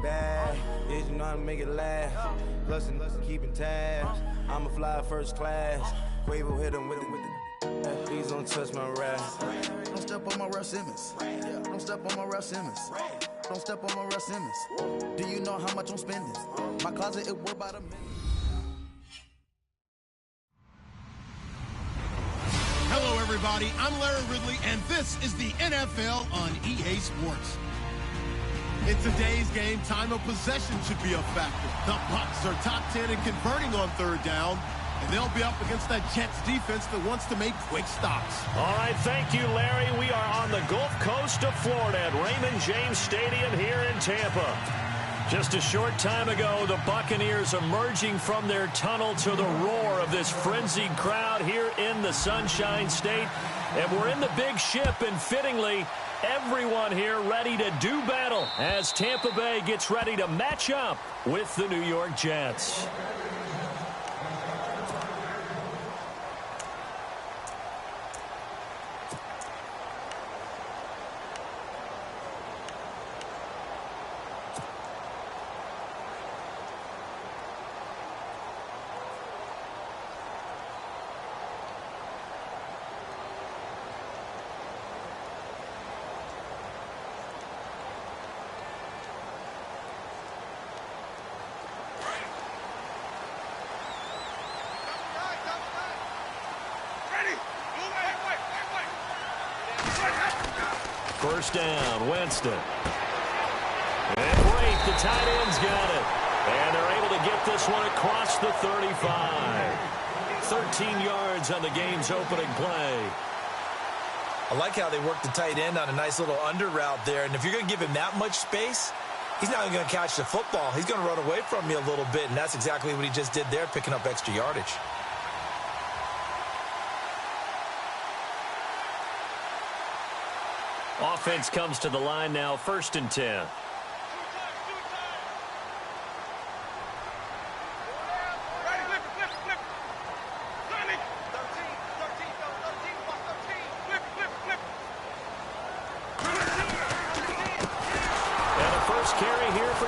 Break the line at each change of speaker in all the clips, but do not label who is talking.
bad. Yeah, you know how to make it laugh. Plus and keeping tabs. I'ma fly first class. Quavo hit him with the. Please don't touch my rap.
Don't step on my Russ Simmons. Don't step on my Russ Simmons. Don't step on my Russ Simmons. Do you know how much I'm spending? My closet, it worth about $1 million.
Hello, everybody. I'm Larry Ridley, and this is the NFL on EA Sports. In today's game, time of possession should be a factor. The Bucs are top 10 in converting on third down, and they'll be up against that Jets defense that wants to make quick stops.
All right, thank you, Larry. We are on the Gulf Coast of Florida at Raymond James Stadium here in Tampa. Just a short time ago, the Buccaneers emerging from their tunnel to the roar of this frenzied crowd here in the Sunshine State. And we're in the big ship, and fittingly, everyone here ready to do battle as Tampa Bay gets ready to match up with the New York Jets. First down, Winston. And great, the tight end's got it. And they're able to get this one across the 35. 13 yards on the game's opening play.
I like how they work the tight end on a nice little under route there. And if you're going to give him that much space, he's not going to catch the football. He's going to run away from you a little bit, and that's exactly what he just did there, picking up extra yardage.
Offense comes to the line now, 1st and 10.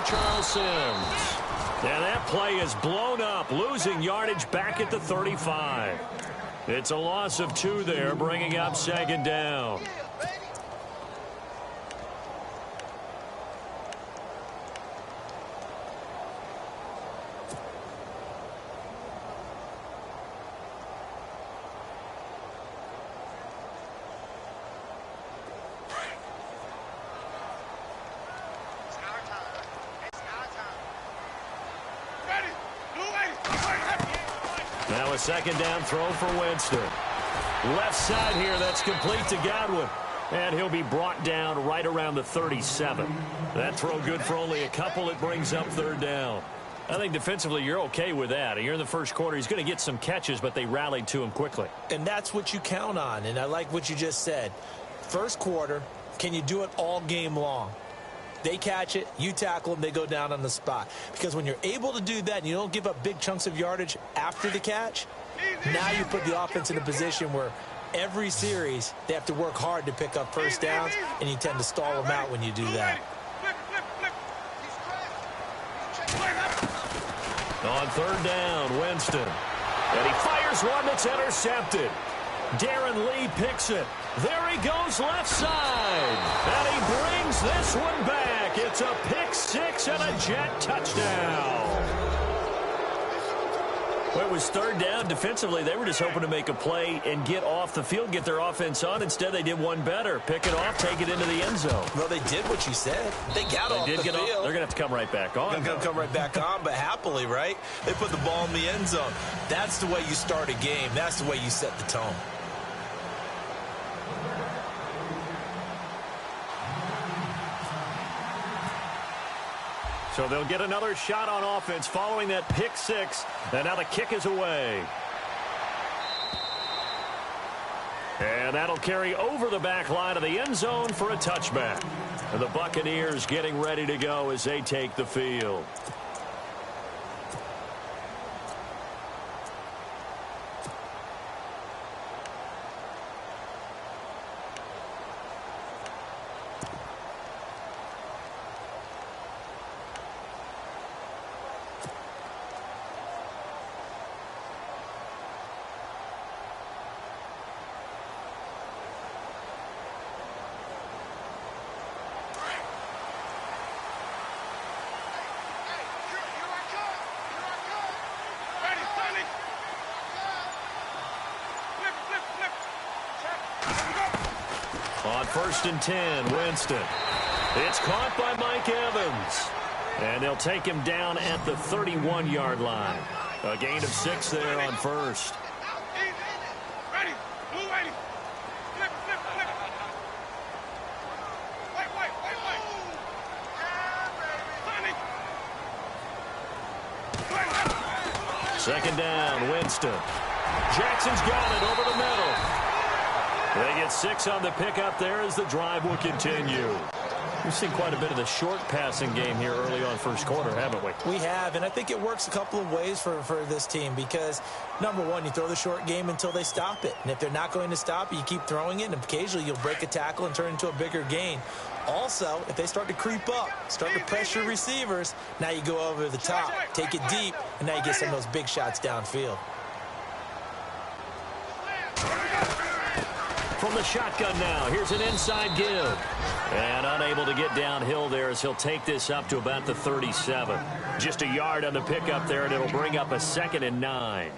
Charles Sims. And that play is blown up, losing yardage back at the 35. It's a loss of 2 there, bringing up 2nd down. Now a 2nd down throw for Winston. Left side here, that's complete to Godwin. And he'll be brought down right around the 37. That throw good for only a couple. It brings up 3rd down. I think defensively you're okay with that. You're in the first quarter. He's going to get some catches, but they rallied to him quickly.
And that's what you count on. And I like what you just said. First quarter, can you do it all game long? They catch it, you tackle them, they go down on the spot. Because when you're able to do that and you don't give up big chunks of yardage after the catch, now you put the offense in a position where every series they have to work hard to pick up first downs, and you tend to stall them out when you do that.
On 3rd down, Winston. And he fires one that's intercepted. Darren Lee picks it. There he goes left side. And he brings this one back. It's a pick 6 and a Jet touchdown. Well, it was 3rd down. Defensively, they were just hoping to make a play and get off the field, get their offense on. Instead, they did one better. Pick it off, take it into the end zone.
Well, they did what you said. They got off the field.
They're going to have to come right back on.
They're going to come right back on, but happily, right? They put the ball in the end zone. That's the way you start a game. That's the way you set the tone.
So they'll get another shot on offense following that pick 6. And now the kick is away. And that'll carry over the back line of the end zone for a touchback. And the Buccaneers getting ready to go as they take the field. 1st and 10. Winston. It's caught by Mike Evans. And they'll take him down at the 31-yard line. A gain of 6 there on 1st. Second down, Winston. Jackson's got it over the middle. They get 6 on the pickup there as the drive will continue. We've seen quite a bit of the short passing game here early on first quarter, haven't we?
We have, and I think it works a couple of ways for this team because, number one, you throw the short game until they stop it. And if they're not going to stop it, you keep throwing it, and occasionally you'll break a tackle and turn it into a bigger gain. Also, if they start to creep up, start to pressure receivers, now you go over the top, take it deep, and now you get some of those big shots downfield.
From the shotgun now, here's an inside give. And unable to get downhill there as he'll take this up to about the 37. Just a yard on the pickup there, and it'll bring up a 2nd and 9.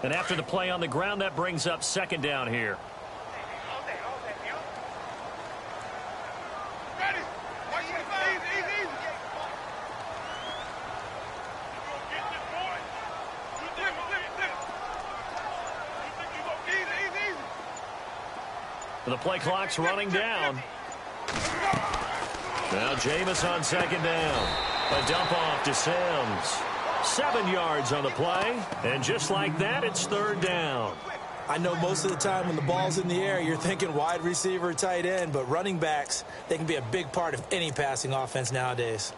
And after the play on the ground, that brings up 2nd down here. The play clock's running down. Now Jameis on 2nd down. A dump off to Sims. 7 yards on the play. And just like that, it's 3rd down.
I know most of the time when the ball's in the air, you're thinking wide receiver, tight end, but running backs, they can be a big part of any passing offense nowadays.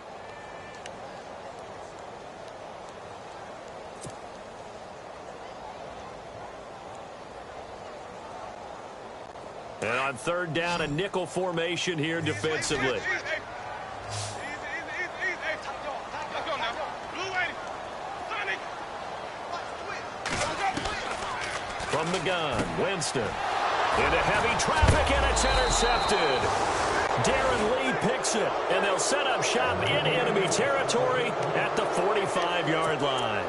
And on 3rd down, a nickel formation here defensively. From the gun, Winston. Into heavy traffic, and it's intercepted. Darren Lee picks it, and they'll set up shop in enemy territory at the 45-yard line.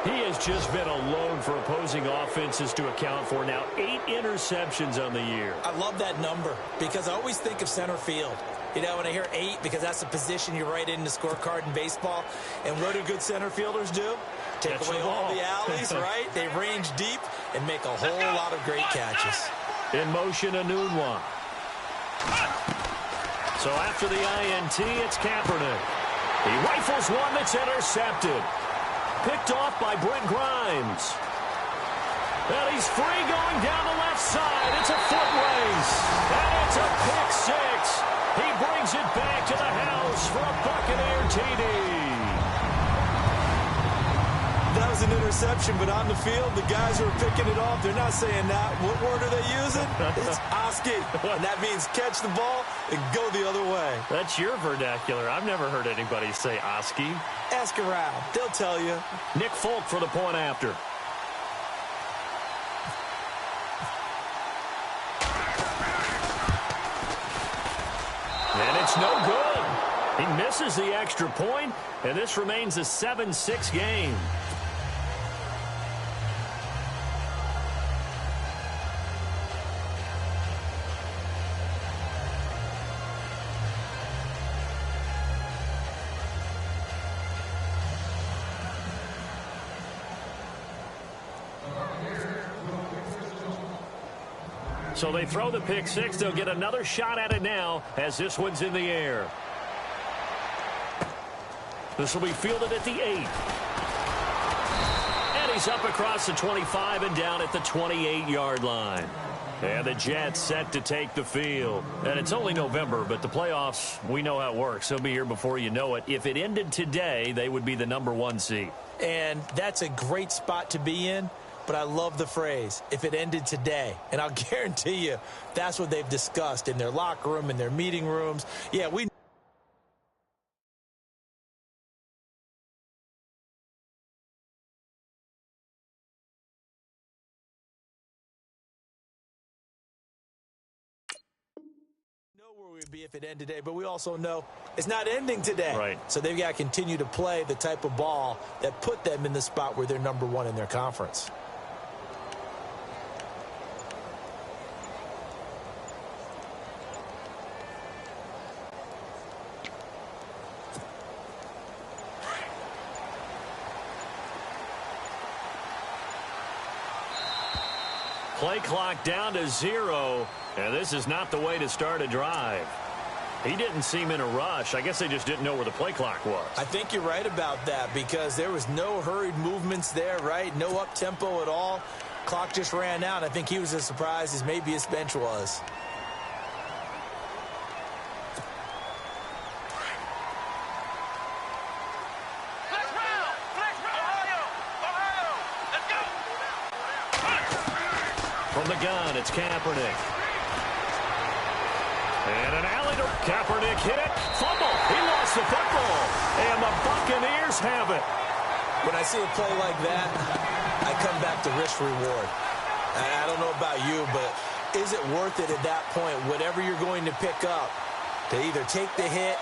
He has just been alone for opposing offenses to account for now 8 interceptions on the year.
I love that number because I always think of center field. You know, when I hear 8, because that's the position you write in the scorecard in baseball. And what do good center fielders do? Take away all the alleys, right? They range deep and make a whole lot of great catches.
In motion, a new one. So after the INT, it's Kaepernick. He rifles one that's intercepted. Picked off by Brent Grimes. And he's free going down the left side. It's a foot race. And it's a pick 6. He brings it back to the house for a Buccaneer TD.
That was an interception, but on the field, the guys who are picking it off, they're not saying that. What word are they using? It's Oski. And that means catch the ball and go the other way.
That's your vernacular. I've never heard anybody say Oski.
Ask around. They'll tell you.
Nick Folk for the point after. And it's no good. He misses the extra point, and this remains a 7-6 game. So they throw the pick 6. They'll get another shot at it now as this one's in the air. This will be fielded at the 8. And he's up across the 25 and down at the 28-yard line. And the Jets set to take the field. And it's only November, but the playoffs, we know how it works. They'll be here before you know it. If it ended today, they would be the number 1 seed.
And that's a great spot to be in. But I love the phrase, if it ended today. And I'll guarantee you, that's what they've discussed in their locker room, in their meeting rooms. Yeah, we know where we'd be if it ended today, but we also know it's not ending today.
Right.
So they've got to continue to play the type of ball that put them in the spot where they're number one in their conference.
Play clock down to 0, and this is not the way to start a drive. He didn't seem in a rush. I guess they just didn't know where the play clock was.
I think you're right about that because there was no hurried movements there, right? No up-tempo at all. Clock just ran out. I think he was as surprised as maybe his bench was.
From the gun, it's Kaepernick. And an alley to Kaepernick hit it. Fumble. He lost the football. And the Buccaneers have it.
When I see a play like that, I come back to risk reward. I don't know about you, but is it worth it at that point, whatever you're going to pick up, to either take the hit,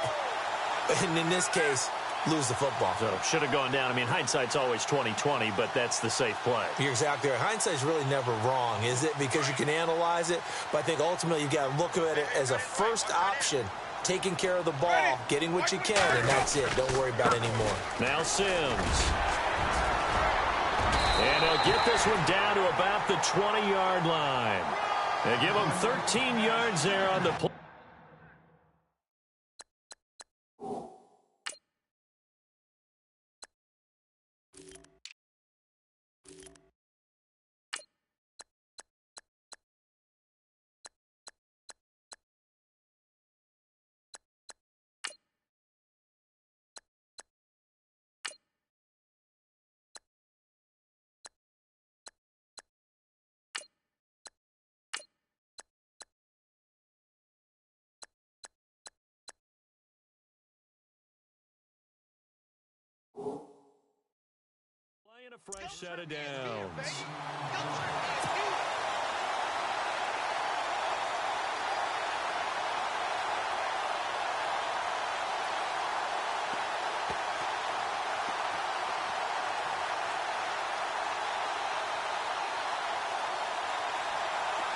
and in this case, lose the football?
So should have gone down. I mean, hindsight's always 20/20, but that's the safe play.
You're exactly right. Hindsight's really never wrong, is it? Because you can analyze it, but I think ultimately you got to look at it as a first option, taking care of the ball, getting what you can, and that's it. Don't worry about it anymore.
Now Sims. And he'll get this one down to about the 20-yard line. They give him 13 yards there on the play. Playing a fresh set of downs.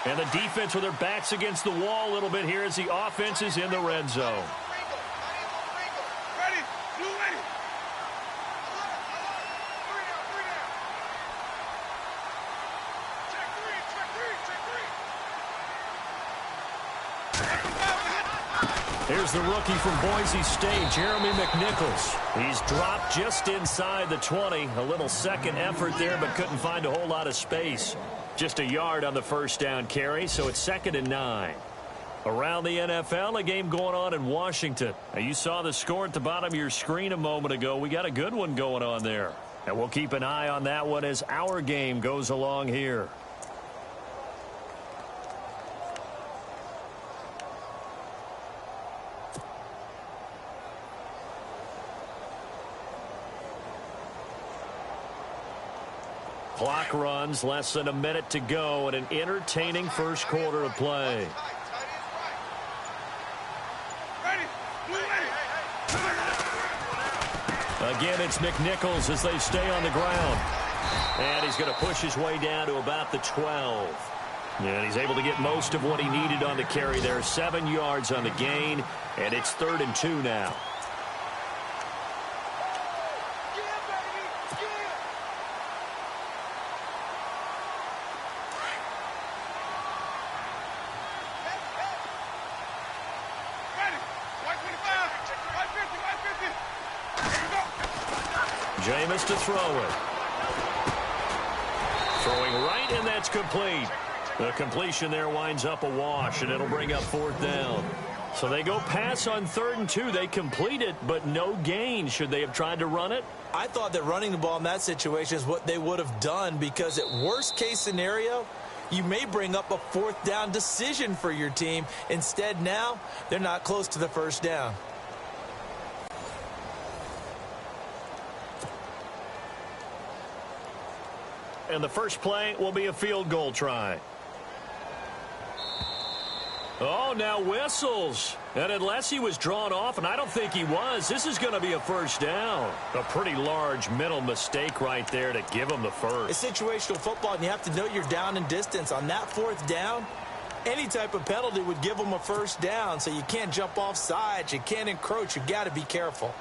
And the defense with their backs against the wall a little bit here as the offense is in the red zone. Here's the rookie from Boise State, Jeremy McNichols. He's dropped just inside the 20. A little second effort there, but couldn't find a whole lot of space. Just a yard on the first down carry, so it's 2nd and 9. Around the NFL, a game going on in Washington. Now, you saw the score at the bottom of your screen a moment ago. We got a good one going on there. And we'll keep an eye on that one as our game goes along here. Clock runs, less than a minute to go, and an entertaining first quarter of play. Again, it's McNichols as they stay on the ground. And he's going to push his way down to about the 12. And he's able to get most of what he needed on the carry there. 7 yards on the gain, and it's 3rd and 2 now. Jameis to throw it. Throwing right, and that's complete. The completion there winds up a wash, and it'll bring up 4th down. So they go pass on 3rd and 2. They complete it, but no gain. Should they have tried to run it?
I thought that running the ball in that situation is what they would have done because at worst case scenario, you may bring up a 4th down decision for your team. Instead, now, they're not close to the first down.
And the first play will be a field goal try. Oh, now whistles. And unless he was drawn off, and I don't think he was, this is going to be a first down. A pretty large mental mistake right there to give him the first.
It's situational football, and you have to know you're down in distance. On that fourth down, any type of penalty would give them a first down, so you can't jump off sides. You can't encroach. You've got to be careful.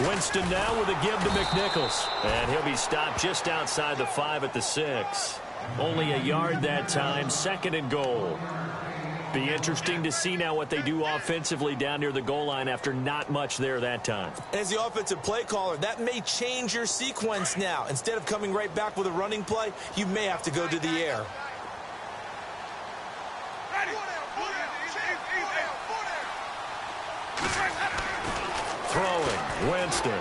Winston now with a give to McNichols. And he'll be stopped just outside the 5 at the 6. Only a yard that time, 2nd and goal. Be interesting to see now what they do offensively down near the goal line after not much there that time.
As the offensive play caller, that may change your sequence now. Instead of coming right back with a running play, you may have to go to the air.
Throwing, Winston.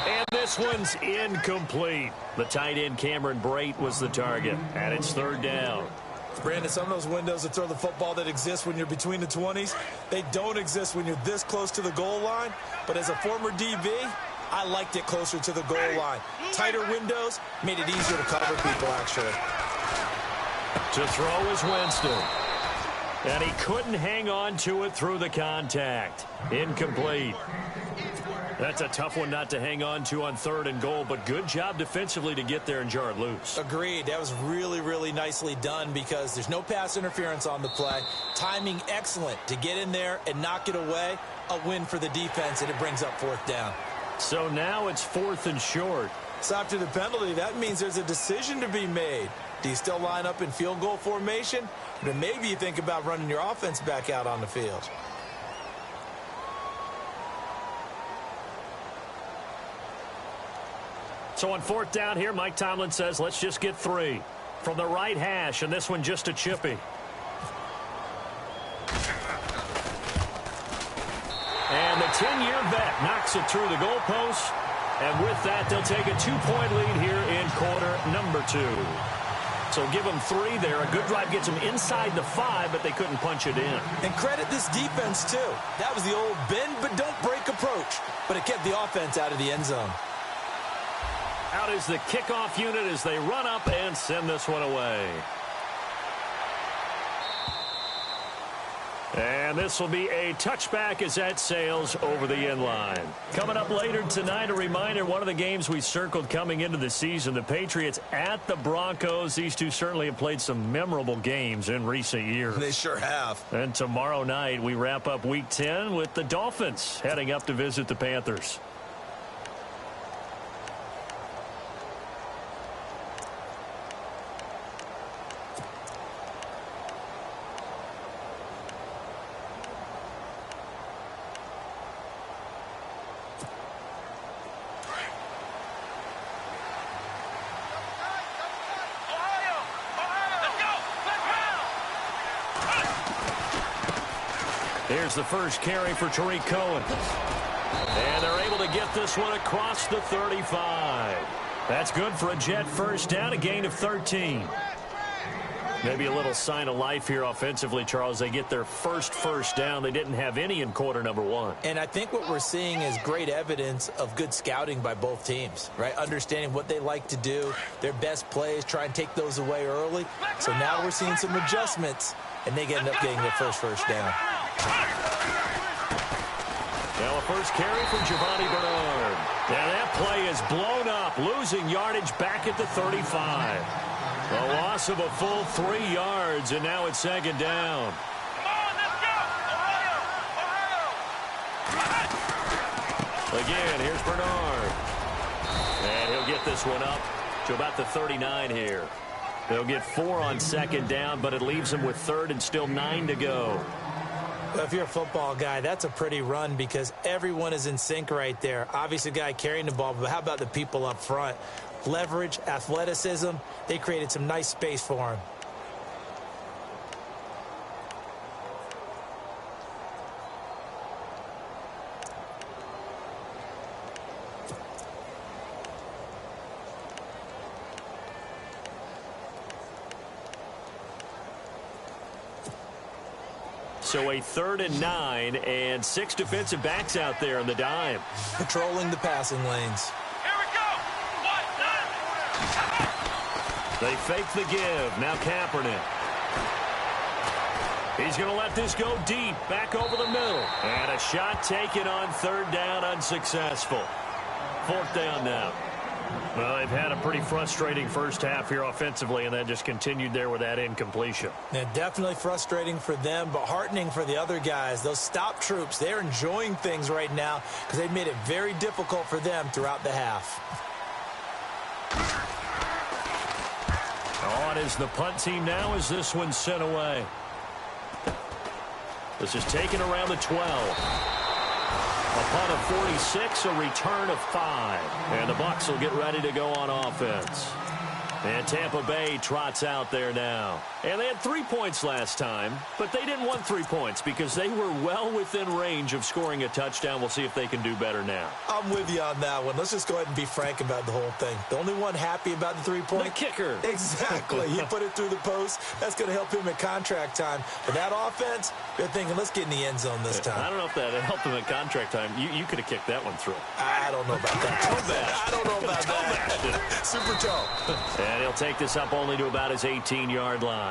And this one's incomplete. The tight end Cameron Brate was the target, and it's 3rd down.
Brandon, some of those windows that throw the football that exist when you're between the 20s, they don't exist when you're this close to the goal line. But as a former DB, I liked it closer to the goal line. Tighter windows made it easier to cover people, actually.
To throw is Winston. And he couldn't hang on to it through the contact. Incomplete. That's a tough one not to hang on to on 3rd and goal, but good job defensively to get there and jar it loose.
Agreed. That was really, really nicely done because there's no pass interference on the play. Timing excellent to get in there and knock it away. A win for the defense, and it brings up 4th down.
So now it's 4th and short.
So after the penalty, that means there's a decision to be made. Do you still line up in field goal formation? Or maybe you think about running your offense back out on the field.
So on 4th down here, Mike Tomlin says, let's just get 3. From the right hash, and this one just a chippy. And the 10-year vet knocks it through the goalpost. And with that, they'll take a 2-point lead here in quarter number 2. So give them 3 there. A good drive gets them inside the 5, but they couldn't punch it in.
And credit this defense, too. That was the old bend but don't break approach. But it kept the offense out of the end zone.
Out is the kickoff unit as they run up and send this one away. And this will be a touchback as that sails over the end line. Coming up later tonight, a reminder, one of the games we circled coming into the season, the Patriots at the Broncos. These two certainly have played some memorable games in recent years.
They sure have.
And tomorrow night, we wrap up Week 10 with the Dolphins heading up to visit the Panthers. Here's the first carry for Tariq Cohen. And they're able to get this one across the 35. That's good for a Jet first down, a gain of 13. Maybe a little sign of life here offensively, Charles. They get their first down. They didn't have any in quarter number 1.
And I think what we're seeing is great evidence of good scouting by both teams, right? Understanding what they like to do, their best plays, try and take those away early. So now we're seeing some adjustments, and they end up getting their first down.
Now a first carry from Giovanni Bernard. And that play is blown up, losing yardage back at the 35. A loss of a full 3 yards, and now it's 2nd down. Again, here's Bernard. And he'll get this one up to about the 39 here. They'll get 4 on 2nd down, but it leaves them with 3rd and still 9 to go.
Well, if you're a football guy, that's a pretty run because everyone is in sync right there. Obviously, the guy carrying the ball, but how about the people up front? Leverage, athleticism, they created some nice space for him.
So a 3rd and 9 and 6 defensive backs out there in the dime.
Patrolling the passing lanes.
Here we go.
They fake the give. Now Kaepernick. He's going to let this go deep. Back over the middle. And a shot taken on 3rd down, unsuccessful. 4th down now. Well, they've had a pretty frustrating first half here offensively, and that just continued there with that incompletion.
Yeah, definitely frustrating for them, but heartening for the other guys. Those stop troops, they're enjoying things right now because they've made it very difficult for them throughout the half.
On is the punt team now as this one's sent away. This is taken around the 12. A punt of 46, a return of 5. And the Bucs will get ready to go on offense. And Tampa Bay trots out there now. And they had 3 points last time, but they didn't want 3 points because they were well within range of scoring a touchdown. We'll see if they can do better now.
I'm with you on that one. Let's just go ahead and be frank about the whole thing. The only one happy about the 3-point?
The kicker.
Exactly. He put it through the post. That's going to help him at contract time. But that offense, they're thinking, let's get in the end zone this time.
I don't know if that helped him at contract time. You could have kicked that one through.
I don't know about that. I don't know about that. Super toe.
And he'll take this up only to about his 18-yard line.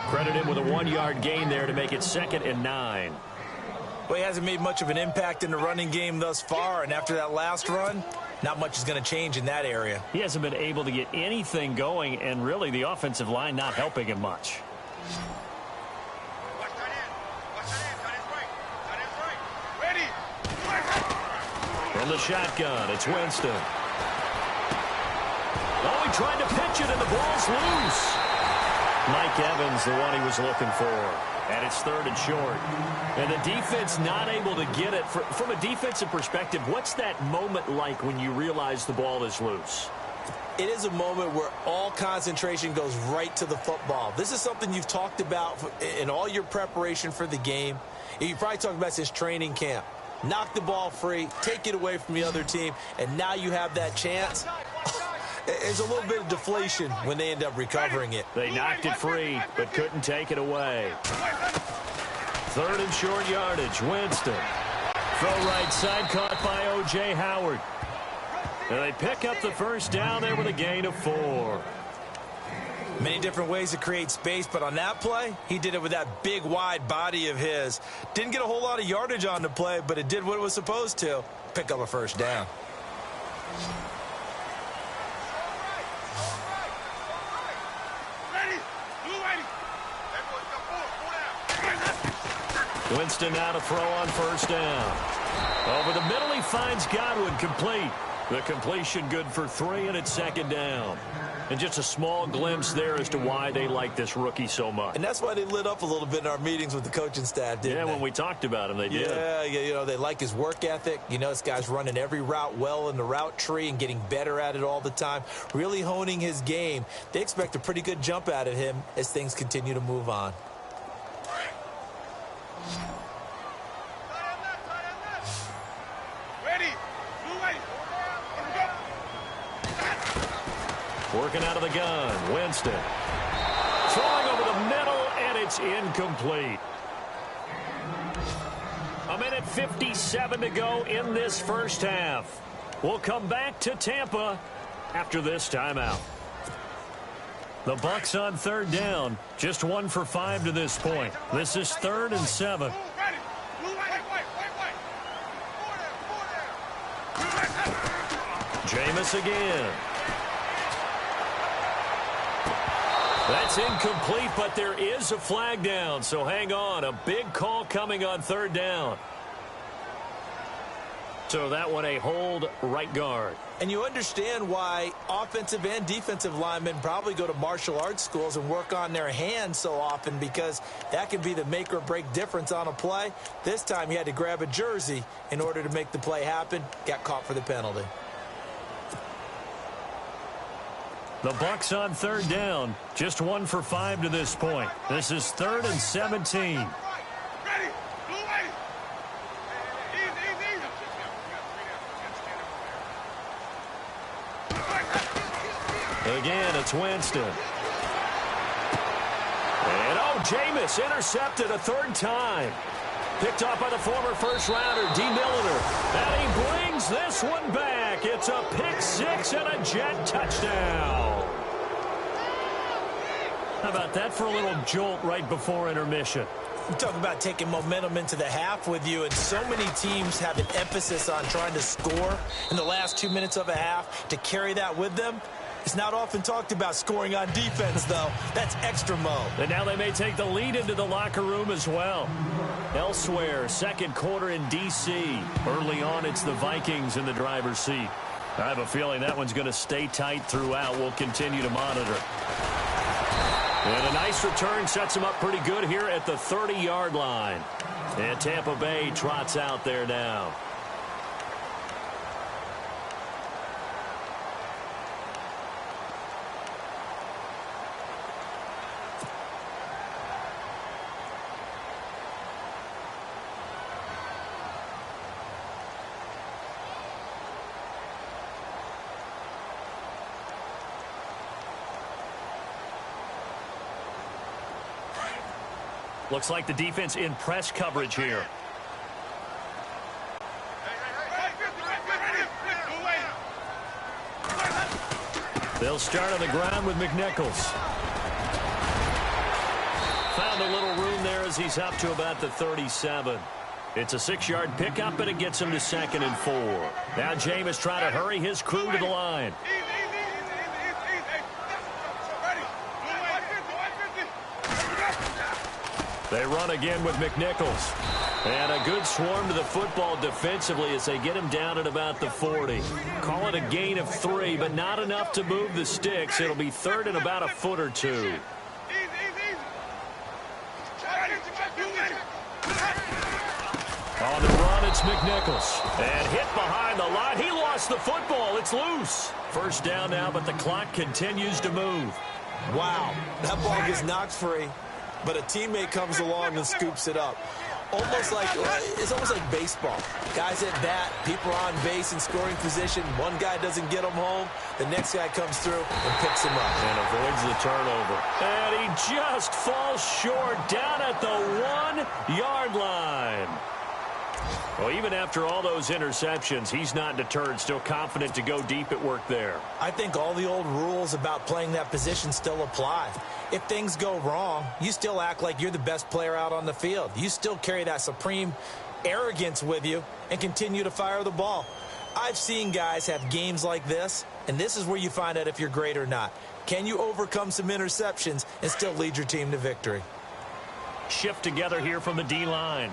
Credit him with a 1-yard gain there to make it 2nd and 9.
Well, he hasn't made much of an impact in the running game thus far, and after that last run, not much is going to change in that area.
He hasn't been able to get anything going, and really the offensive line not helping him much.
Ready.
From the shotgun, it's Winston. Oh, he tried to pitch it, and the ball's loose. Mike Evans, the one he was looking for. And it's 3rd and short. And the defense not able to get it. From a defensive perspective, what's that moment like when you realize the ball is loose?
It is a moment where all concentration goes right to the football. This is something you've talked about in all your preparation for the game. You probably talked about since training camp. Knock the ball free, take it away from the other team, and now you have that chance. There's a little bit of deflation when they end up recovering it.
They knocked it free, but couldn't take it away. 3rd and short yardage, Winston. Throw right side, caught by O.J. Howard. And they pick up the first down there with a gain of 4.
Many different ways to create space, but on that play, he did it with that big, wide body of his. Didn't get a whole lot of yardage on the play, but it did what it was supposed to. Pick up a first down.
Winston
now to throw on first down. Over the middle, he finds Godwin complete. The completion good for 3, and it's 2nd down. And just a small glimpse there as to why they like this rookie so much.
And that's why they lit up a little bit in our meetings with the coaching staff, didn't they?
Yeah, when we talked about him, they did.
Yeah, you know, they like his work ethic. You know, this guy's running every route well in the route tree and getting better at it all the time, really honing his game. They expect a pretty good jump out of him as things continue to move on.
Working out of the gun, Winston. Throwing over the middle, and it's incomplete. 1:57 to go in this first half. We'll come back to Tampa after this timeout. The Bucs on 3rd down. Just 1 for 5 to this point. This is 3rd and 7. Jameis again. That's incomplete, but there is a flag down, so hang on. A big call coming on 3rd down. So that one a hold right guard.
And you understand why offensive and defensive linemen probably go to martial arts schools and work on their hands so often, because that can be the make or break difference on a play. This time he had to grab a jersey in order to make the play happen. Got caught for the penalty.
The Bucs on 3rd down. Just 1 for 5 to this point. This is 3rd and 17. Again, it's Winston. And, oh, Jameis intercepted a third time. Picked off by the former first-rounder, D. Milliner. And he brings this one back. It's a pick six and a Jet touchdown. How about that for a little jolt right before intermission?
You talk about taking momentum into the half with you, and so many teams have an emphasis on trying to score in the last 2 minutes of a half to carry that with them. It's not often talked about scoring on defense, though. That's extra mode.
And now they may take the lead into the locker room as well. Elsewhere, second quarter in D.C. Early on, it's the Vikings in the driver's seat. I have a feeling that one's going to stay tight throughout. We'll continue to monitor. And a nice return sets him up pretty good here at the 30-yard line. And Tampa Bay trots out there now. Looks like the defense in press coverage here. They'll start on the ground with McNichols. Found a little room there as he's up to about the 37. It's a 6-yard pickup, and it gets him to 2nd and 4. Now Jameis trying to hurry his crew to the line. They run again with McNichols. And a good swarm to the football defensively as they get him down at about the 40. Call it a gain of 3, but not enough to move the sticks. It'll be 3rd and about a foot or 2. On the run, it's McNichols. And hit behind the line. He lost the football. It's loose. First down now, but the clock continues to move.
Wow, that ball gets knocked free, but a teammate comes along and scoops it up. It's almost like baseball. Guys at bat, people are on base in scoring position. One guy doesn't get him home. The next guy comes through and picks him up.
And avoids the turnover. And he just falls short down at the 1-yard line. Well, even after all those interceptions, he's not deterred, still confident to go deep at work there.
I think all the old rules about playing that position still apply. If things go wrong, you still act like you're the best player out on the field. You still carry that supreme arrogance with you and continue to fire the ball. I've seen guys have games like this, and this is where you find out if you're great or not. Can you overcome some interceptions and still lead your team to victory?
Shift together here from the D-line.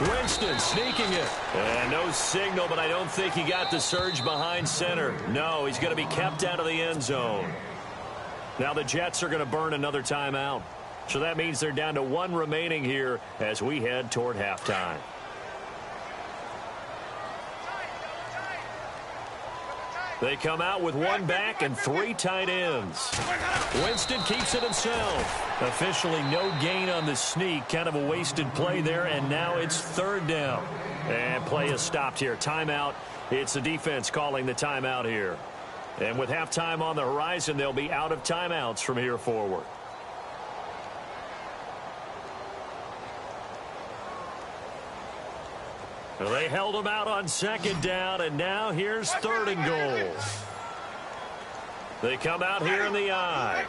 Winston sneaking it. And no signal, but I don't think he got the surge behind center. No, he's going to be kept out of the end zone. Now the Jets are going to burn another timeout. So that means they're down to 1 remaining here as we head toward halftime. They come out with 1 back and 3 tight ends. Winston keeps it himself. Officially no gain on the sneak. Kind of a wasted play there, and now it's 3rd down. And play is stopped here. Timeout. It's the defense calling the timeout here. And with halftime on the horizon, they'll be out of timeouts from here forward. They held him out on 2nd down, and now here's 3rd and goal. They come out here in the I.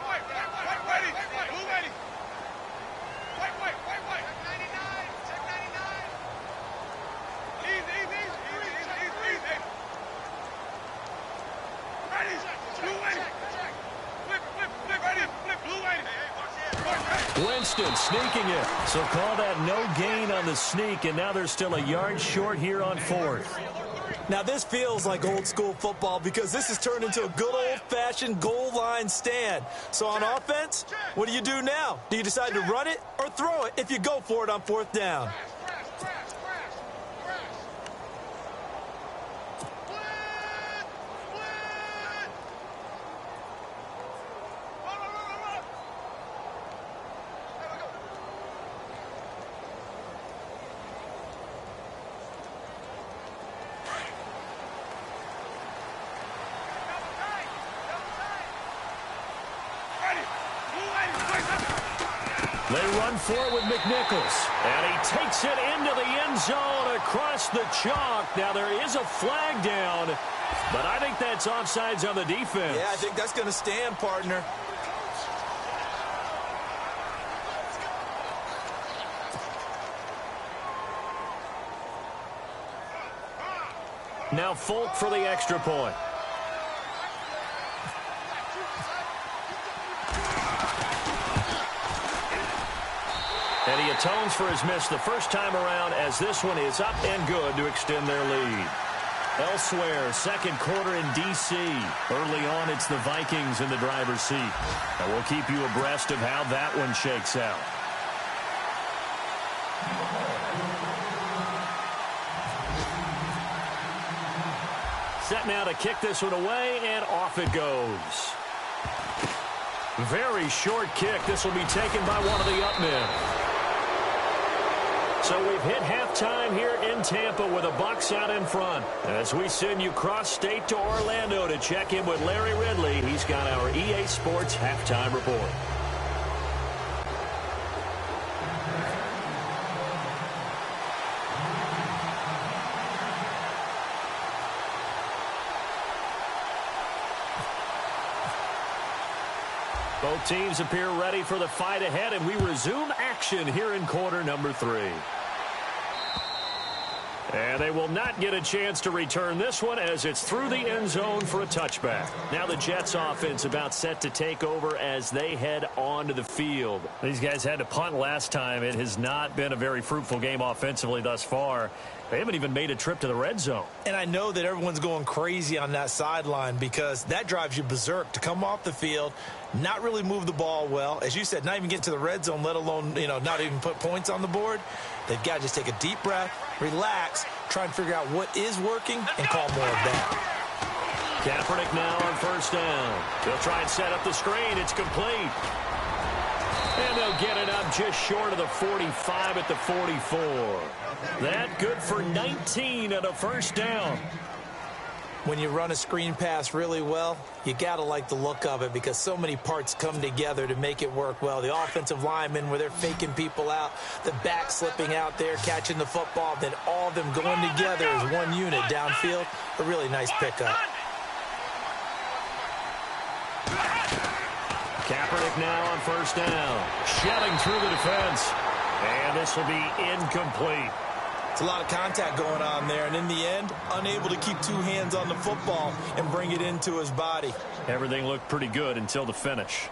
Winston sneaking it. So call that no gain on the sneak, and now they're still a yard short here on 4th.
Now this feels like old school football because this has turned into a good old-fashioned goal line stand. So on offense, what do you do now? Do you decide to run it or throw it if you go for it on 4th down?
They run for it with McNichols. And he takes it into the end zone across the chalk. Now there is a flag down, but I think that's offsides on the defense.
Yeah, I think that's going to stand, partner.
Now Folk for the extra point. And he atones for his miss the first time around as this one is up and good to extend their lead. Elsewhere, second quarter in D.C. Early on, it's the Vikings in the driver's seat. And we'll keep you abreast of how that one shakes out. Set now to kick this one away, and off it goes. Very short kick. This will be taken by one of the up men. So we've hit halftime here in Tampa with the Bucs out in front. As we send you cross-state to Orlando to check in with Larry Ridley, he's got our EA Sports halftime report. Both teams appear ready for the fight ahead, and we resume action here in quarter number 3. And they will not get a chance to return this one as it's through the end zone for a touchback. Now the Jets offense about set to take over as they head onto the field. These guys had to punt last time. It has not been a very fruitful game offensively thus far. They haven't even made a trip to the red zone. And I know that everyone's going crazy on that sideline because that drives you berserk to come off the field, not really move the ball well. As you said, not even get to the red zone, let alone, not even put points on the board. They've got to just take a deep breath, relax, try and figure out what is working, and call more of that. Kaepernick now on first down. They'll try and set up the screen. It's complete. And they'll get it up just short of the 45 at the 44. That good for 19 at a first down. When you run a screen pass really well, you got to like the look of it because so many parts come together to make it work well. The offensive linemen, where they're faking people out, the back slipping out there, catching the football, then all of them going together as one unit downfield. A really nice pickup. Kaepernick now on first down. Shelling through the defense. And this will be incomplete. It's a lot of contact going on there, and in the end, unable to keep two hands on the football and bring it into his body. Everything looked pretty good until the finish.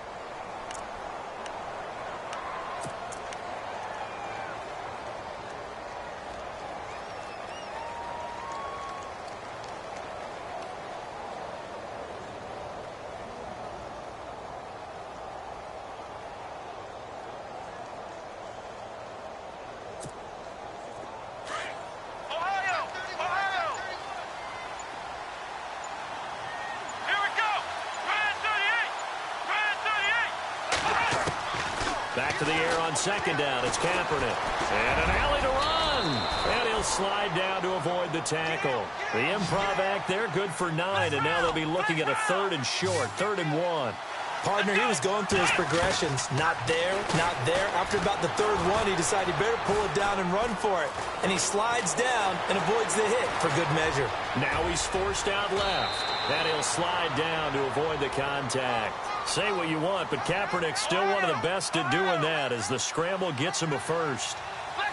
Back to the air on second down. It's Kaepernick. And an alley to run. And he'll slide down to avoid the tackle. The improv act there, good for 9. And now they'll be looking at a 3rd and short, 3rd and 1. Partner, he was going through his progressions. Not there, not there. After about the 3rd one, he decided he better pull it down and run for it. And he slides down and avoids the hit for good measure. Now he's forced out left. And he'll slide down to avoid the contact. Say what you want, but Kaepernick's still one of the best at doing that as the scramble gets him a first.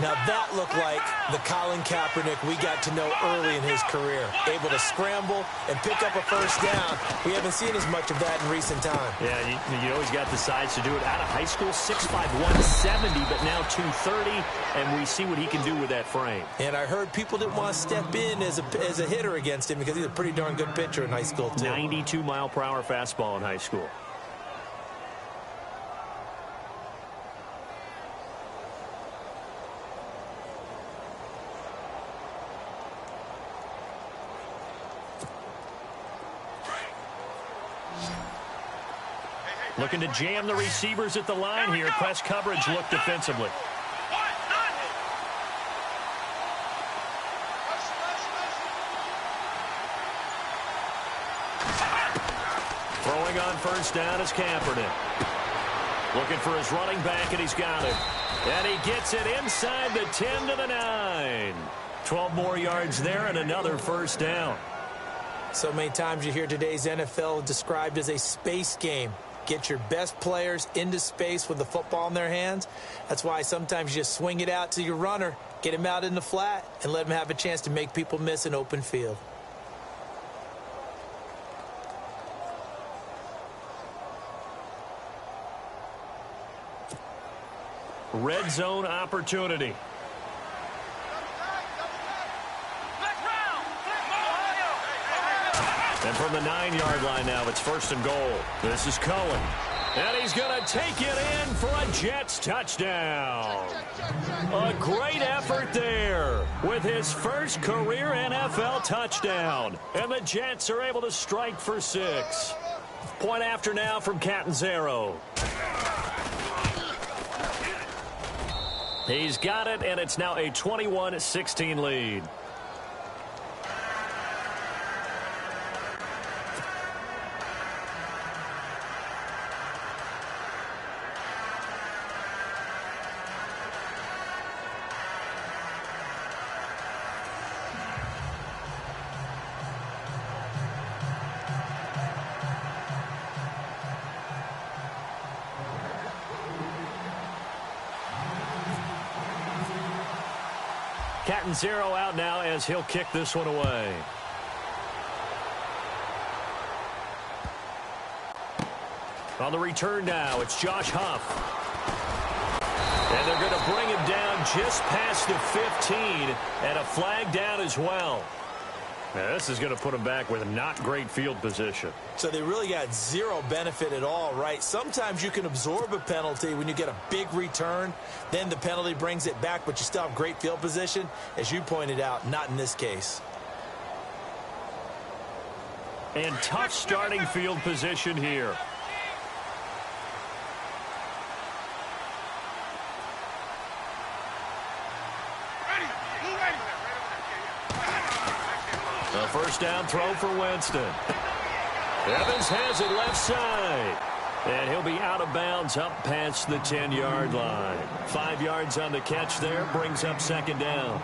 Now that looked like the Colin Kaepernick we got to know early in his career. Able to scramble and pick up a first down. We haven't seen as much of that in recent time. Yeah, you always got the size to do it. Out of high school, 6'5", 170, but now 230, and we see what he can do with that frame. And I heard people didn't want to step in as a hitter against him because he's a pretty darn good pitcher in high school, too. 92-mile-per-hour fastball in high school. Looking to jam the receivers at the line here. Press coverage look defensively. Throwing on first down is Kaepernick. Looking for his running back, and he's got it. And he gets it inside the 10 to the 9. 12 more yards there and another first down.
So many times you hear today's NFL described as a space game. Get your best players into space with the football in their hands. That's why sometimes you just swing it out to your runner, get him out in the flat, and let him have a chance to make people miss an open field.
Red zone opportunity. And from the 9-yard line now, it's 1st and goal. This is Cohen. And he's going to take it in for a Jets touchdown. A great effort there with his first career NFL touchdown. And the Jets are able to strike for 6. Point after now from Catanzaro. He's got it, and it's now a 21-16 lead. Catanzaro out now as he'll kick this one away. On the return now, it's Josh Huff. And they're going to bring him down just past the 15, and a flag down as well. Now, this is going to put him back with not great field position.
So they really got zero benefit at all, right? Sometimes you can absorb a penalty when you get a big return. Then the penalty brings it back, but you still have great field position. As you pointed out, not in this case.
And tough starting field position here. A first down throw for Winston. Evans has it left side. And he'll be out of bounds up past the 10-yard line. 5 yards on the catch there, brings up 2nd down.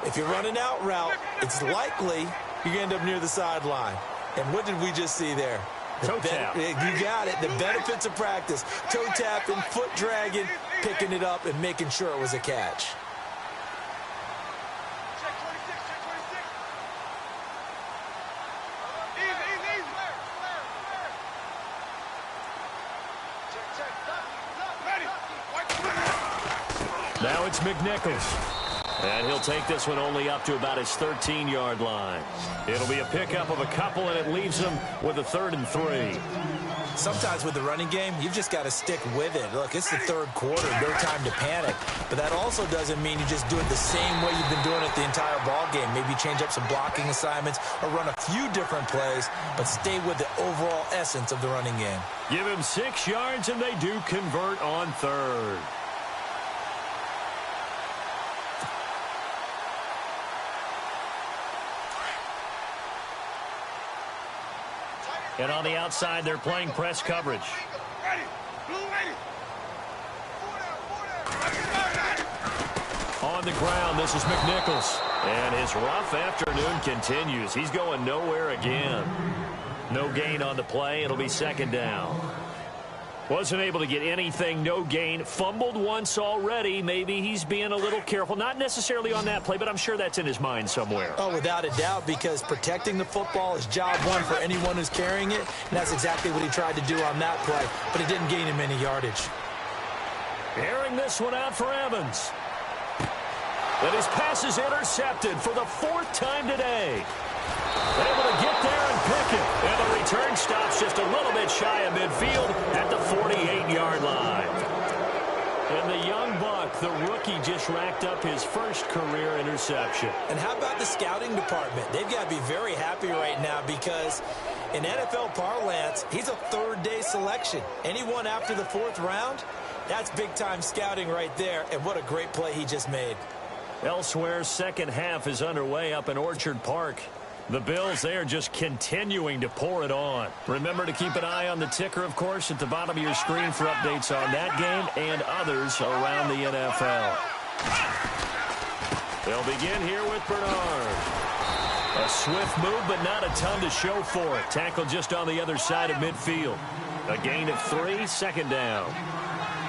If you're running out route, it's likely you end up near the sideline. And what did we just see there?
Toe tap.
You got it. The benefits of practice. Toe tapping, foot dragging, picking it up, and making sure it was a catch.
Now it's McNichols. And he'll take this one only up to about his 13-yard line. It'll be a pickup of a couple, and it leaves him with a 3rd and 3.
Sometimes with the running game, you've just got to stick with it. Look, it's the 3rd quarter, no time to panic. But that also doesn't mean you just do it the same way you've been doing it the entire ball game. Maybe change up some blocking assignments or run a few different plays, but stay with the overall essence of the running game.
Give him 6 yards, and they do convert on 3rd. And on the outside, they're playing press coverage. On the ground, this is McNichols. And his rough afternoon continues. He's going nowhere again. No gain on the play. It'll be 2nd down. Wasn't able to get anything, no gain. Fumbled once already. Maybe he's being a little careful. Not necessarily on that play, but I'm sure that's in his mind somewhere.
Oh, without a doubt, because protecting the football is job one for anyone who's carrying it. And that's exactly what he tried to do on that play, but it didn't gain him any yardage.
Airing this one out for Evans. And his pass is intercepted for the 4th time today. Able to get there and pick it. And the return stops just a little bit shy of midfield at the 48-yard line. And the young buck, the rookie, just racked up his first career interception.
And how about the scouting department? They've got to be very happy right now because in NFL parlance, he's a 3rd-day selection. Anyone after the 4th round, that's big-time scouting right there. And what a great play he just made.
Elsewhere, second half is underway up in Orchard Park. The Bills, they are just continuing to pour it on. Remember to keep an eye on the ticker, of course, at the bottom of your screen for updates on that game and others around the NFL. They'll begin here with Bernard. A swift move, but not a ton to show for it. Tackle just on the other side of midfield. A gain of 3, second down.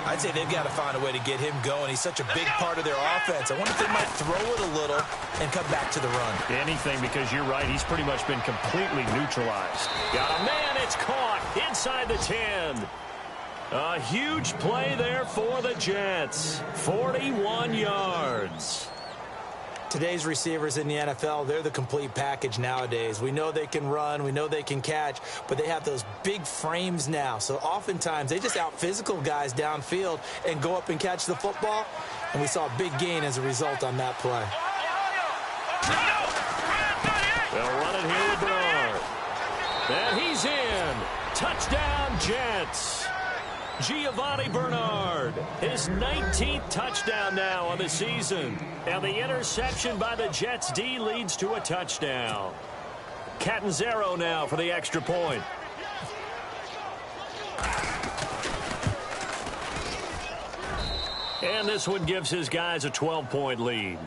I'd say they've got to find a way to get him going. He's such a big part of their offense. I wonder if they might throw it a little and come back to the run.
Anything, because you're right. He's pretty much been completely neutralized. Got a man. It's caught inside the 10. A huge play there for the Jets. 41 yards.
Today's receivers in the NFL, they're the complete package nowadays. We know they can run, we know they can catch, but they have those big frames now. So oftentimes they just out-physical guys downfield and go up and catch the football. And we saw a big gain as a result on that play.
They'll run it here with Bernard. And he's in. Touchdown, Jets. Giovanni Bernard, his 19th touchdown now on the season. And the interception by the Jets D leads to a touchdown. Catanzaro now for the extra point. And this one gives his guys a 12-point lead.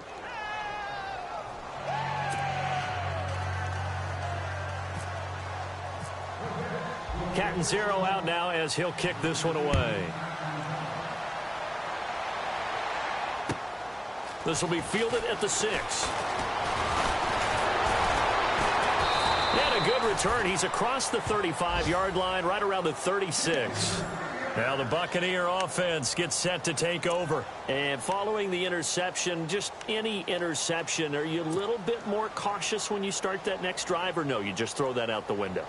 Catanzaro out now as he'll kick this one away. This will be fielded at the 6. And a good return. He's across the 35-yard line, right around the 36. Now the Buccaneer offense gets set to take over. And following the interception, just any interception, are you a little bit more cautious when you start that next drive, or no, you just throw that out the window?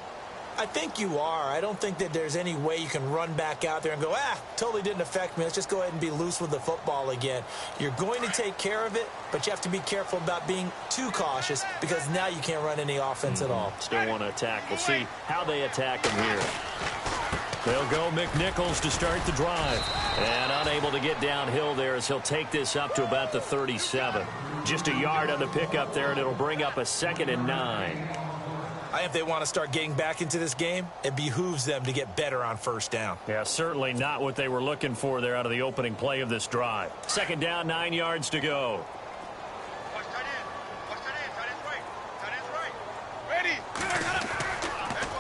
I think you are. I don't think that there's any way you can run back out there and go, totally didn't affect me. Let's just go ahead and be loose with the football again. You're going to take care of it, but you have to be careful about being too cautious because now you can't run any offense at all.
Still want to attack. We'll see how they attack him here. They'll go McNichols to start the drive. And unable to get downhill there as he'll take this up to about the 37. Just a yard on the pickup there, and it'll bring up a 2nd and 9.
If they want to start getting back into this game, it behooves them to get better on first down.
Yeah, certainly not what they were looking for there out of the opening play of this drive. 2nd down, 9 yards to go.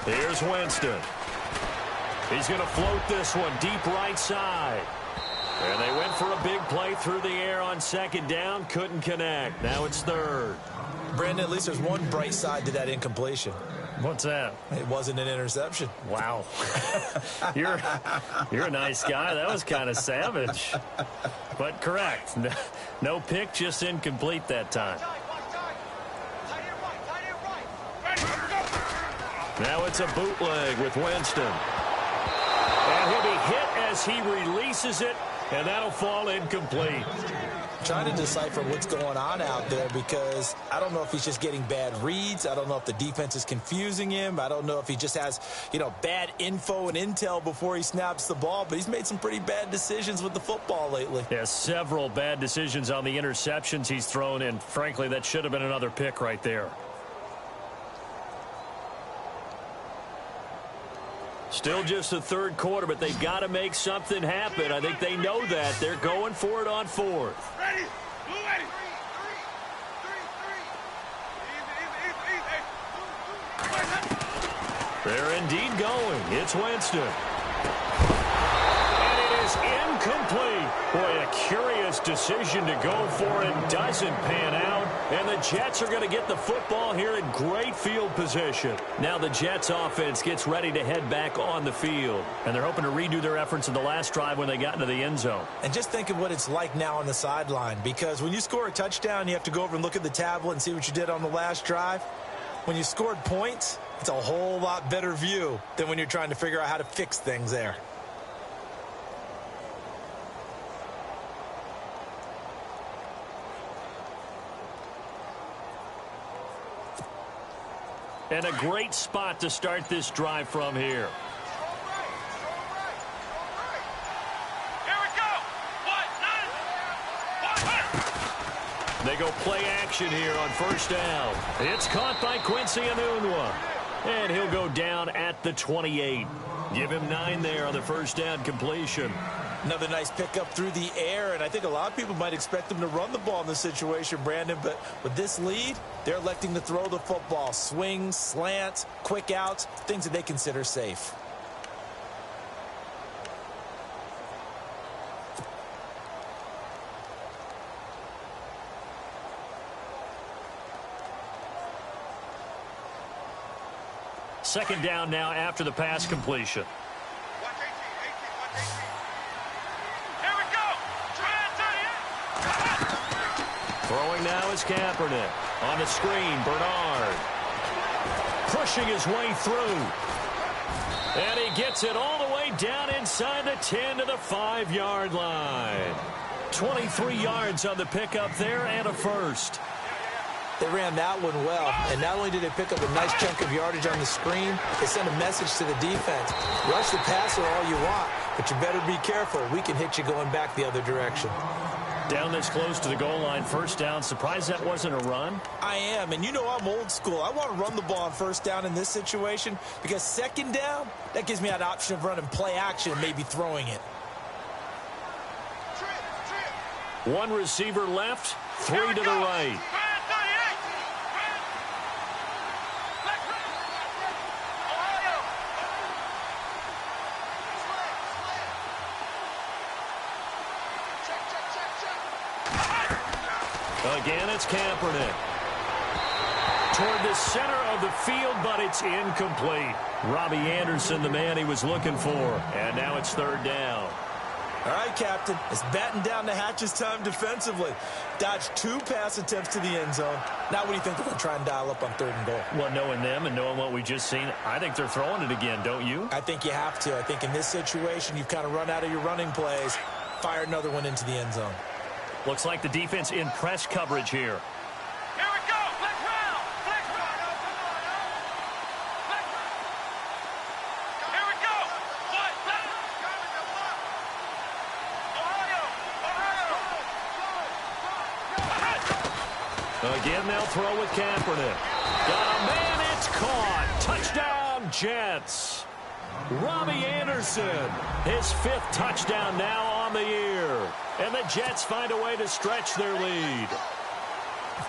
Here's Winston. He's going to float this one deep right side. And they went for a big play through the air on 2nd down. Couldn't connect. Now it's 3rd.
Brandon, at least there's one bright side to that incompletion.
What's that?
It wasn't an interception.
Wow. You're a nice guy. That was kind of savage. But correct. No pick, just incomplete that time. Now it's a bootleg with Winston. And he'll be hit as he releases it, and that'll fall incomplete.
Trying to decipher what's going on out there because I don't know if he's just getting bad reads. I don't know if the defense is confusing him. I don't know if he just has, bad info and intel before he snaps the ball. But he's made some pretty bad decisions with the football lately.
Yeah, several bad decisions on the interceptions he's thrown, and frankly, that should have been another pick right there. Still just the 3rd quarter, but they've got to make something happen. I think they know that. They're going for it on 4th.
Ready? Blue ready.
They're indeed going. It's Winston. And it is incomplete. Boy, a curious decision to go for it. Doesn't pan out. And the Jets are going to get the football here in great field position. Now the Jets offense gets ready to head back on the field. And they're hoping to redo their efforts in the last drive when they got into the end zone.
And just think of what it's like now on the sideline. Because when you score a touchdown, you have to go over and look at the tablet and see what you did on the last drive. When you scored points, it's a whole lot better view than when you're trying to figure out how to fix things there.
And a great spot to start this drive from here. They go play action here on first down. It's caught by Quincy Enunwa. And he'll go down at the 28. Give him 9 there on the first down completion.
Another nice pickup through the air, and I think a lot of people might expect them to run the ball in this situation, Brandon, but with this lead, they're electing to throw the football. Swings, slants, quick outs, things that they consider safe.
Second down now after the pass completion. Throwing now is Kaepernick. On the screen, Bernard. Pushing his way through. And he gets it all the way down inside the 10 to the 5-yard line. 23 yards on the pickup there and a first.
They ran that one well, and not only did they pick up a nice chunk of yardage on the screen, they sent a message to the defense. Rush the passer all you want, but you better be careful. We can hit you going back the other direction.
Down this close to the goal line, first down. Surprised that wasn't a run?
I am, and you know I'm old school. I want to run the ball on first down in this situation because second down, that gives me that option of running play action and maybe throwing it.
One receiver left, 3 to the right. Again, it's Kaepernick. Toward the center of the field, but it's incomplete. Robbie Anderson, the man he was looking for. And now it's third down.
All right, Captain. It's batten down the hatches time defensively. Dodged 2 pass attempts to the end zone. Now what do you think they're going to try and dial up on 3rd and goal?
Well, knowing them and knowing what we just seen, I think they're throwing it again, don't you?
I think you have to. I think in this situation, you've kind of run out of your running plays. Fire another one into the end zone.
Looks like the defense in press coverage here.
Here we go. Flex round. Flex round. Here we go. What? Ohio.
Again, they'll throw with Kaepernick. Got a man. It's caught. Touchdown, Jets. Robbie Anderson, his 5th touchdown now on the year. And the Jets find a way to stretch their lead.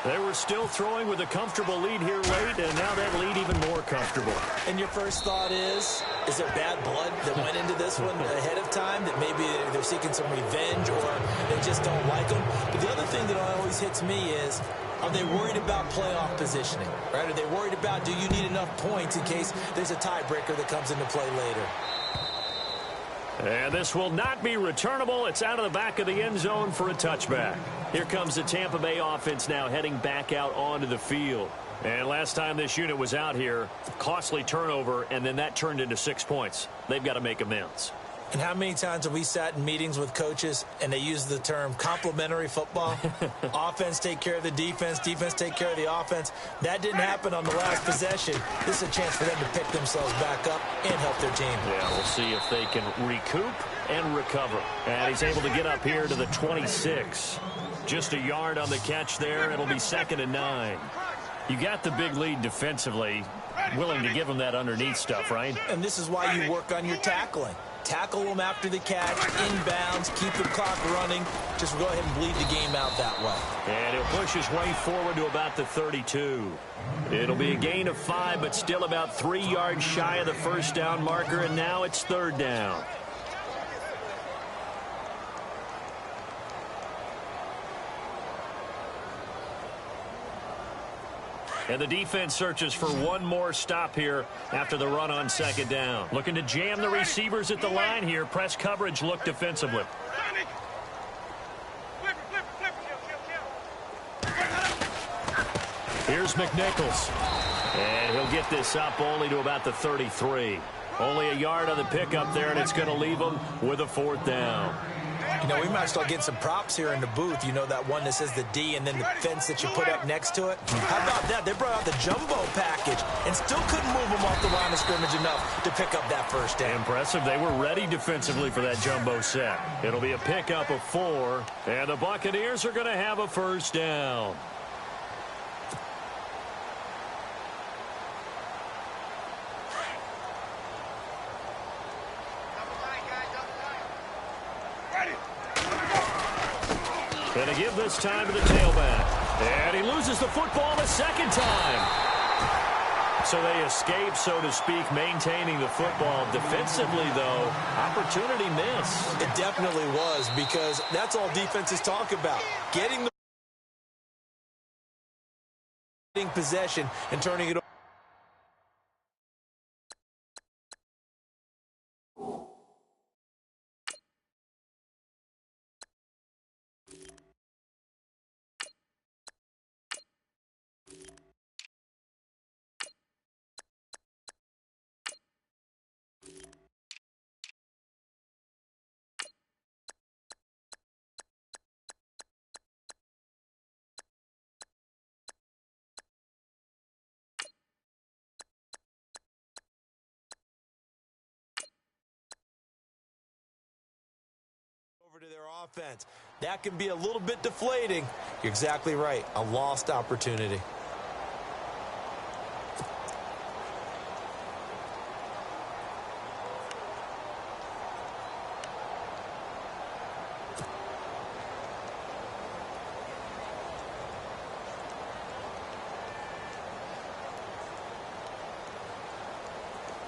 They were still throwing with a comfortable lead here late, and now that lead even more comfortable.
And your first thought is there bad blood that went into this one ahead of time, that maybe they're seeking some revenge or they just don't like them? But the other thing that always hits me is, are they worried about playoff positioning? Right? Are they worried about, do you need enough points in case there's a tiebreaker that comes into play later?
And this will not be returnable. It's out of the back of the end zone for a touchback. Here comes the Tampa Bay offense now heading back out onto the field. And last time this unit was out here, costly turnover, and then that turned into 6 points. They've got to make amends.
And how many times have we sat in meetings with coaches and they use the term complementary football? Offense take care of the defense, defense take care of the offense. That didn't happen on the last possession. This is a chance for them to pick themselves back up and help their team.
Yeah, we'll see if they can recoup and recover. And he's able to get up here to the 26. Just a yard on the catch there. It'll be 2nd and 9. You got the big lead defensively. Willing to give them that underneath stuff, right?
And this is why you work on your tackling. Tackle them after the catch, inbounds, keep the clock running. Just go ahead and bleed the game out that way.
And he'll push his way forward to about the 32. It'll be a gain of 5, but still about 3 yards shy of the first down marker, and now it's 3rd down. And the defense searches for one more stop here after the run on 2nd down. Looking to jam the receivers at the line here. Press coverage look defensively. Here's McNichols. And he'll get this up only to about the 33. Only a yard on the pickup there, and it's going to leave him with a 4th down.
You know, we might start getting some props here in the booth. You know, that one that says the D and then the fence that you put up next to it. How about that? They brought out the jumbo package and still couldn't move them off the line of scrimmage enough to pick up that first down.
Impressive. They were ready defensively for that jumbo set. It'll be a pickup of 4, and the Buccaneers are going to have a first down. And to give this time to the tailback. And he loses the football the second time. So they escape, so to speak, maintaining the football. Defensively, though, opportunity miss.
It definitely was, because that's all defenses talk about. Getting the possession and turning it over. To their offense. That can be a little bit deflating. You're exactly right. A lost opportunity.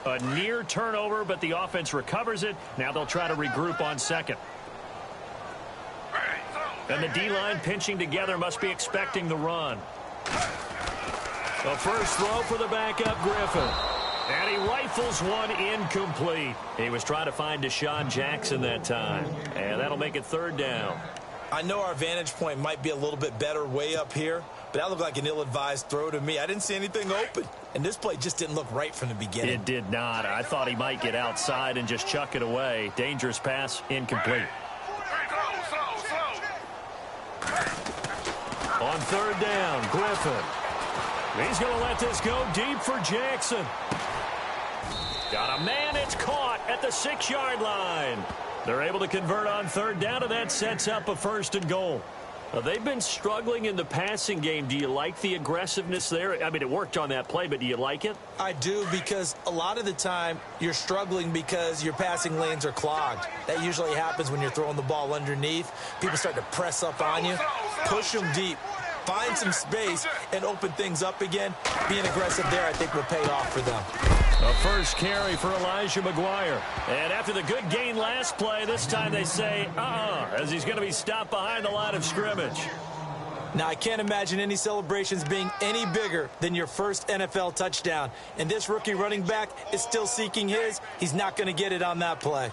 A near turnover, but the offense recovers it. Now they'll try to regroup on second. And the D-line pinching together, must be expecting the run. The first throw for the backup, Griffin. And he rifles one incomplete. He was trying to find Deshaun Jackson that time. And that'll make it third down.
I know our vantage point might be a little bit better way up here, but that looked like an ill-advised throw to me. I didn't see anything open. And this play just didn't look right from the beginning.
It did not. I thought he might get outside and just chuck it away. Dangerous pass, incomplete. On third down, Griffin. He's going to let this go deep for Jackson. Got a man, it's caught at the 6-yard line. They're able to convert on third down, and that sets up a first and goal. They've been struggling in the passing game. Do you like the aggressiveness there? I mean, it worked on that play, but do you like it?
I do, because a lot of the time you're struggling because your passing lanes are clogged. That usually happens when you're throwing the ball underneath. People start to press up on you. Push them deep. Find some space and open things up again. Being aggressive there, I think, will pay off for them.
A first carry for Elijah McGuire. And after the good gain last play, this time they say, as he's going to be stopped behind the line of scrimmage.
Now, I can't imagine any celebrations being any bigger than your first NFL touchdown. And this rookie running back is still seeking his. He's not going to get it on that play.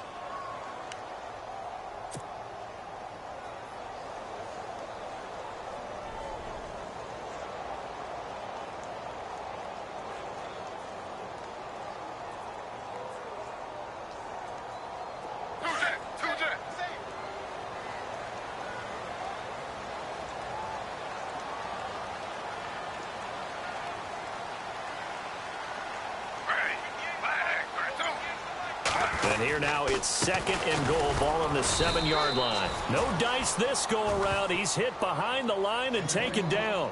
And here now it's second and goal, ball on the 7-yard line. No dice this go around. He's hit behind the line and taken down.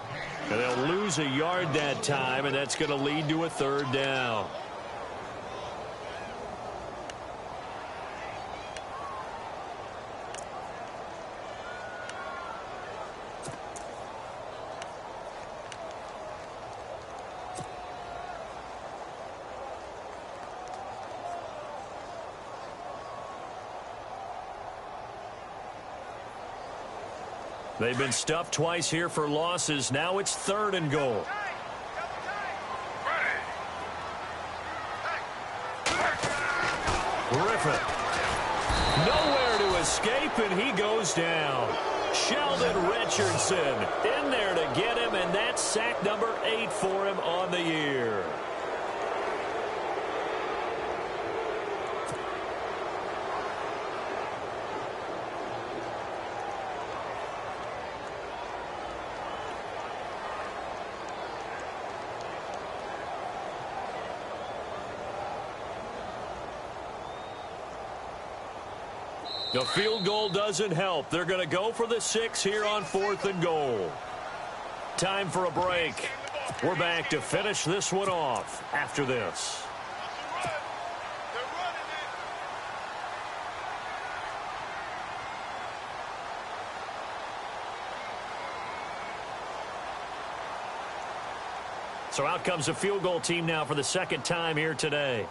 And they'll lose a yard that time, and that's going to lead to a third down. They've been stuffed twice here for losses. Now it's third and goal. Griffin. Nowhere to escape, and he goes down. Sheldon Richardson in there to get him, and that's sack number 8 for him on the year. The field goal doesn't help. They're going to go for the 6 here on 4th and goal. Time for a break. We're back to finish this one off after this. So out comes the field goal team now for the second time here today.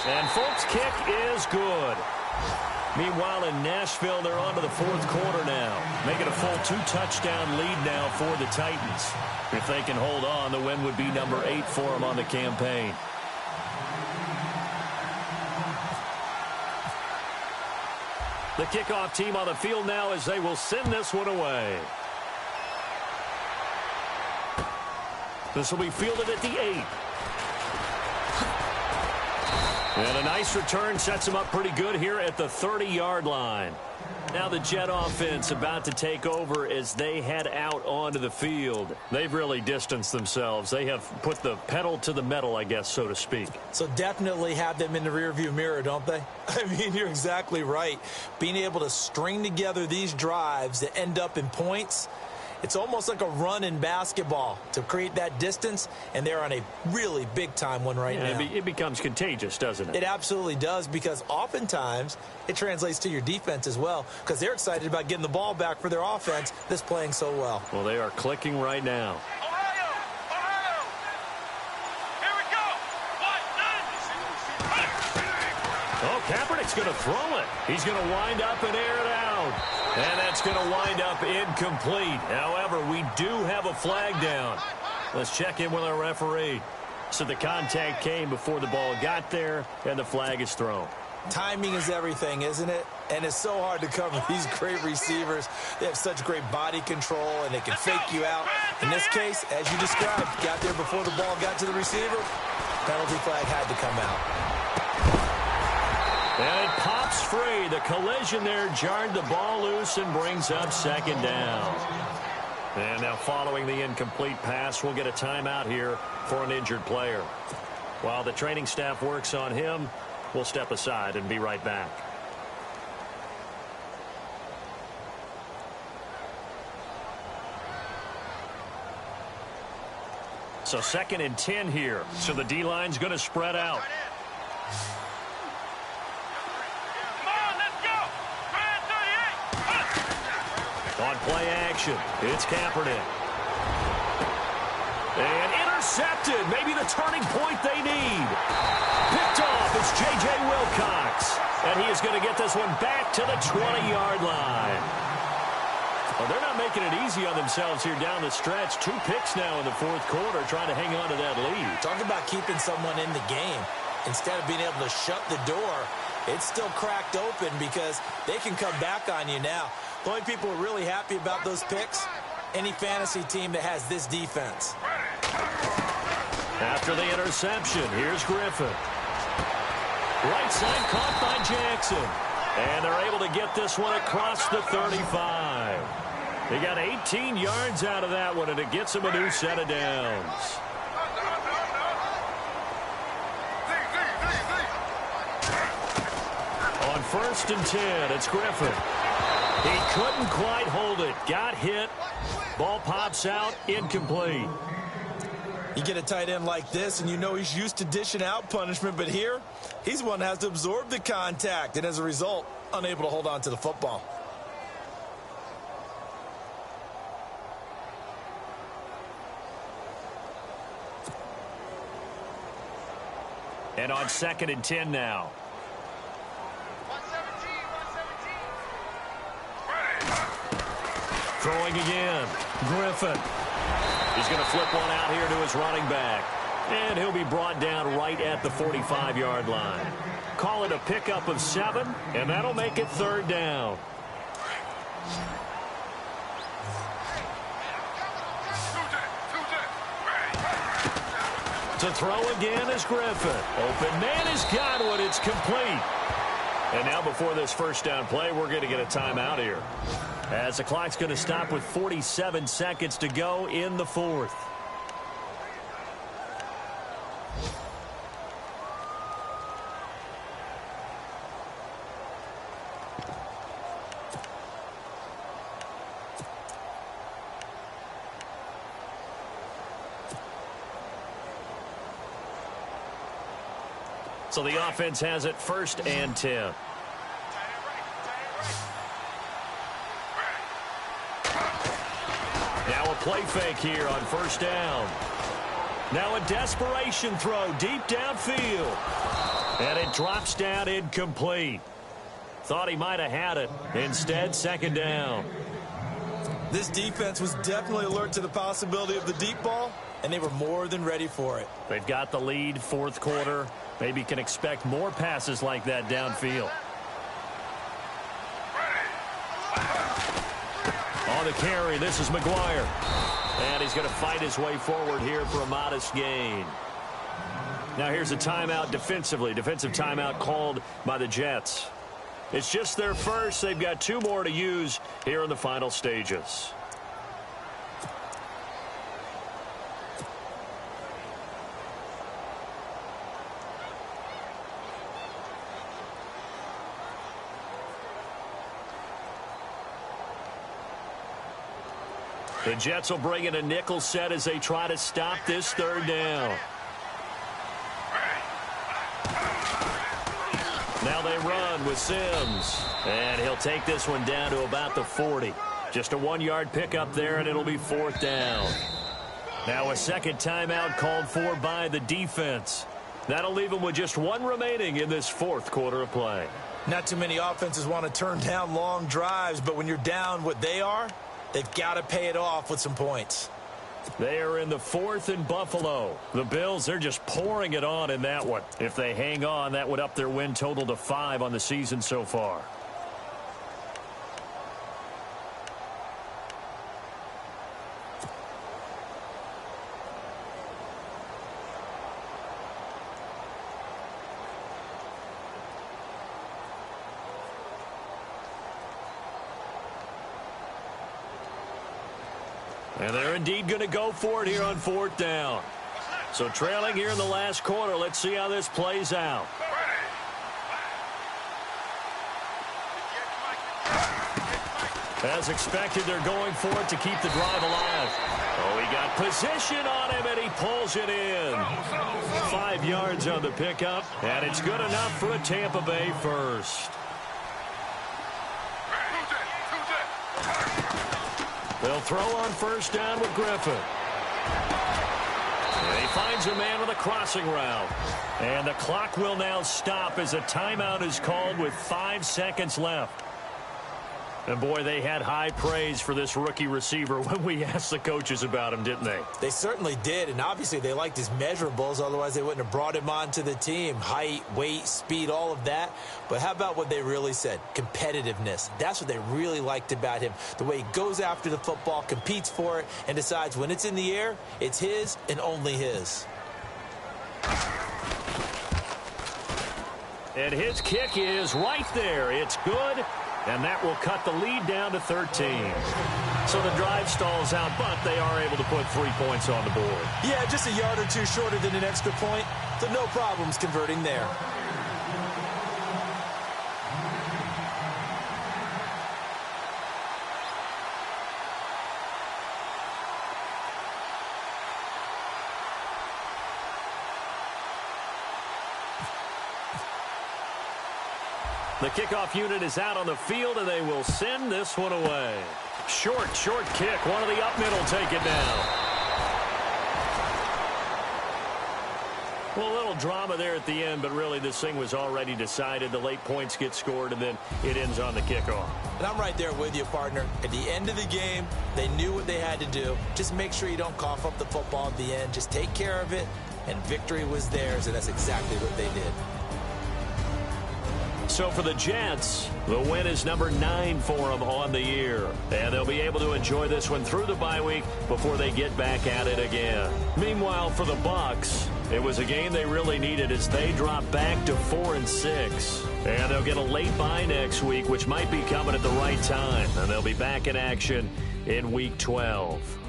And Folk's kick is good. Meanwhile, in Nashville, they're on to the 4th quarter now, making a full 2-touchdown lead now for the Titans. If they can hold on, the win would be number 8 for them on the campaign. The kickoff team on the field now as they will send this one away. This will be fielded at the 8. And a nice return sets them up pretty good here at the 30-yard line. Now the Jet offense about to take over as they head out onto the field. They've really distanced themselves. They have put the pedal to the metal, I guess, so to speak.
So definitely have them in the rearview mirror, don't they? I mean, you're exactly right. Being able to string together these drives that end up in points, it's almost like a run in basketball to create that distance, and they're on a really big-time one right now.
It becomes contagious, doesn't it?
It absolutely does, because oftentimes it translates to your defense as well, because they're excited about getting the ball back for their offense that's playing so well.
Well, they are clicking right now.
Ohio! Here we go! 1, 9!
Oh, Kaepernick's going to throw it. He's going to wind up and air it out. And that's going to wind up incomplete. However, we do have a flag down. Let's check in with our referee. So the contact came before the ball got there, and the flag is thrown.
Timing is everything, isn't it? And it's so hard to cover these great receivers. They have such great body control, and they can fake you out. In this case, as you described, got there before the ball got to the receiver. Penalty flag had to come out.
And it pops free. The collision there jarred the ball loose and brings up 2nd down. And now following the incomplete pass, we'll get a timeout here for an injured player. While the training staff works on him, we'll step aside and be right back. So 2nd and 10 here. So the D-line's going to spread out. On play action, it's Kaepernick. And intercepted. Maybe the turning point they need. Picked off. It's J.J. Wilcox. And he is going to get this one back to the 20-yard line. Well, they're not making it easy on themselves here down the stretch. 2 picks now in the 4th quarter, trying to hang on to that lead.
Talk about keeping someone in the game. Instead of being able to shut the door, it's still cracked open because they can come back on you now. The only people who are really happy about those picks, any fantasy team that has this defense.
After the interception, here's Griffin. Right side caught by Jackson. And they're able to get this one across the 35. They got 18 yards out of that one, and it gets them a new set of downs. On 1st and 10, it's Griffin. He couldn't quite hold it. Got hit. Ball pops out. Incomplete.
You get a tight end like this, and you know he's used to dishing out punishment, but here, he's one that has to absorb the contact, and as a result, unable to hold on to the football.
And on 2nd and 10 now. Throwing again. Griffin. He's going to flip one out here to his running back. And he'll be brought down right at the 45-yard line. Call it a pickup of 7, and that'll make it 3rd down. To throw again is Griffin. Open man has got one. It's complete. And now before this 1st down play, we're going to get a timeout here. as the clock's going to stop with 47 seconds to go in the fourth. So the offense has it 1st and 10. Now a play fake here on 1st down. Now a desperation throw deep downfield. And it drops down incomplete. Thought he might have had it. Instead, 2nd down.
This defense was definitely alert to the possibility of the deep ball, and they were more than ready for it.
They've got the lead, 4th quarter. Maybe can expect more passes like that downfield. On the carry, this is McGuire. And he's going to fight his way forward here for a modest gain. Now here's a timeout defensively. Defensive timeout called by the Jets. It's just their first. They've got 2 more to use here in the final stages. The Jets will bring in a nickel set as they try to stop this 3rd down. Now they run with Sims. And he'll take this one down to about the 40. Just a 1-yard pickup there, and it'll be 4th down. Now a 2nd timeout called for by the defense. That'll leave them with just 1 remaining in this 4th quarter of play.
Not too many offenses want to turn down long drives, but when you're down what they are, they've got to pay it off with some points.
They are in the 4th in Buffalo. The Bills, they're just pouring it on in that one. If they hang on, that would up their win total to 5 on the season so far. And they're indeed going to go for it here on 4th down. So trailing here in the last quarter. Let's see how this plays out. As expected, they're going for it to keep the drive alive. Oh, he got position on him, and he pulls it in. 5 yards on the pickup, and it's good enough for a Tampa Bay first. They'll throw on 1st down with Griffin. And he finds a man with a crossing route. And the clock will now stop as a timeout is called with 5 seconds left. And, boy, they had high praise for this rookie receiver when we asked the coaches about him, didn't they?
They certainly did, and obviously they liked his measurables. Otherwise, they wouldn't have brought him onto the team. Height, weight, speed, all of that. But how about what they really said? Competitiveness. That's what they really liked about him. The way he goes after the football, competes for it, and decides when it's in the air, it's his and only his.
And his kick is right there. It's good. And that will cut the lead down to 13. So the drive stalls out, but they are able to put 3 points on the board.
Yeah, just a yard or 2 shorter than an extra point, so no problems converting there.
The kickoff unit is out on the field, and they will send this one away. Short kick. One of the up middle take it down. Well, a little drama there at the end, but really this thing was already decided. The late points get scored, and then it ends on the kickoff.
And I'm right there with you, partner. At the end of the game, they knew what they had to do. Just make sure you don't cough up the football at the end. Just take care of it, and victory was theirs, and that's exactly what they did.
So for the Jets, the win is number 9 for them on the year. And they'll be able to enjoy this one through the bye week before they get back at it again. Meanwhile, for the Bucs, it was a game they really needed as they drop back to 4-6. And they'll get a late bye next week, which might be coming at the right time. And they'll be back in action in Week 12.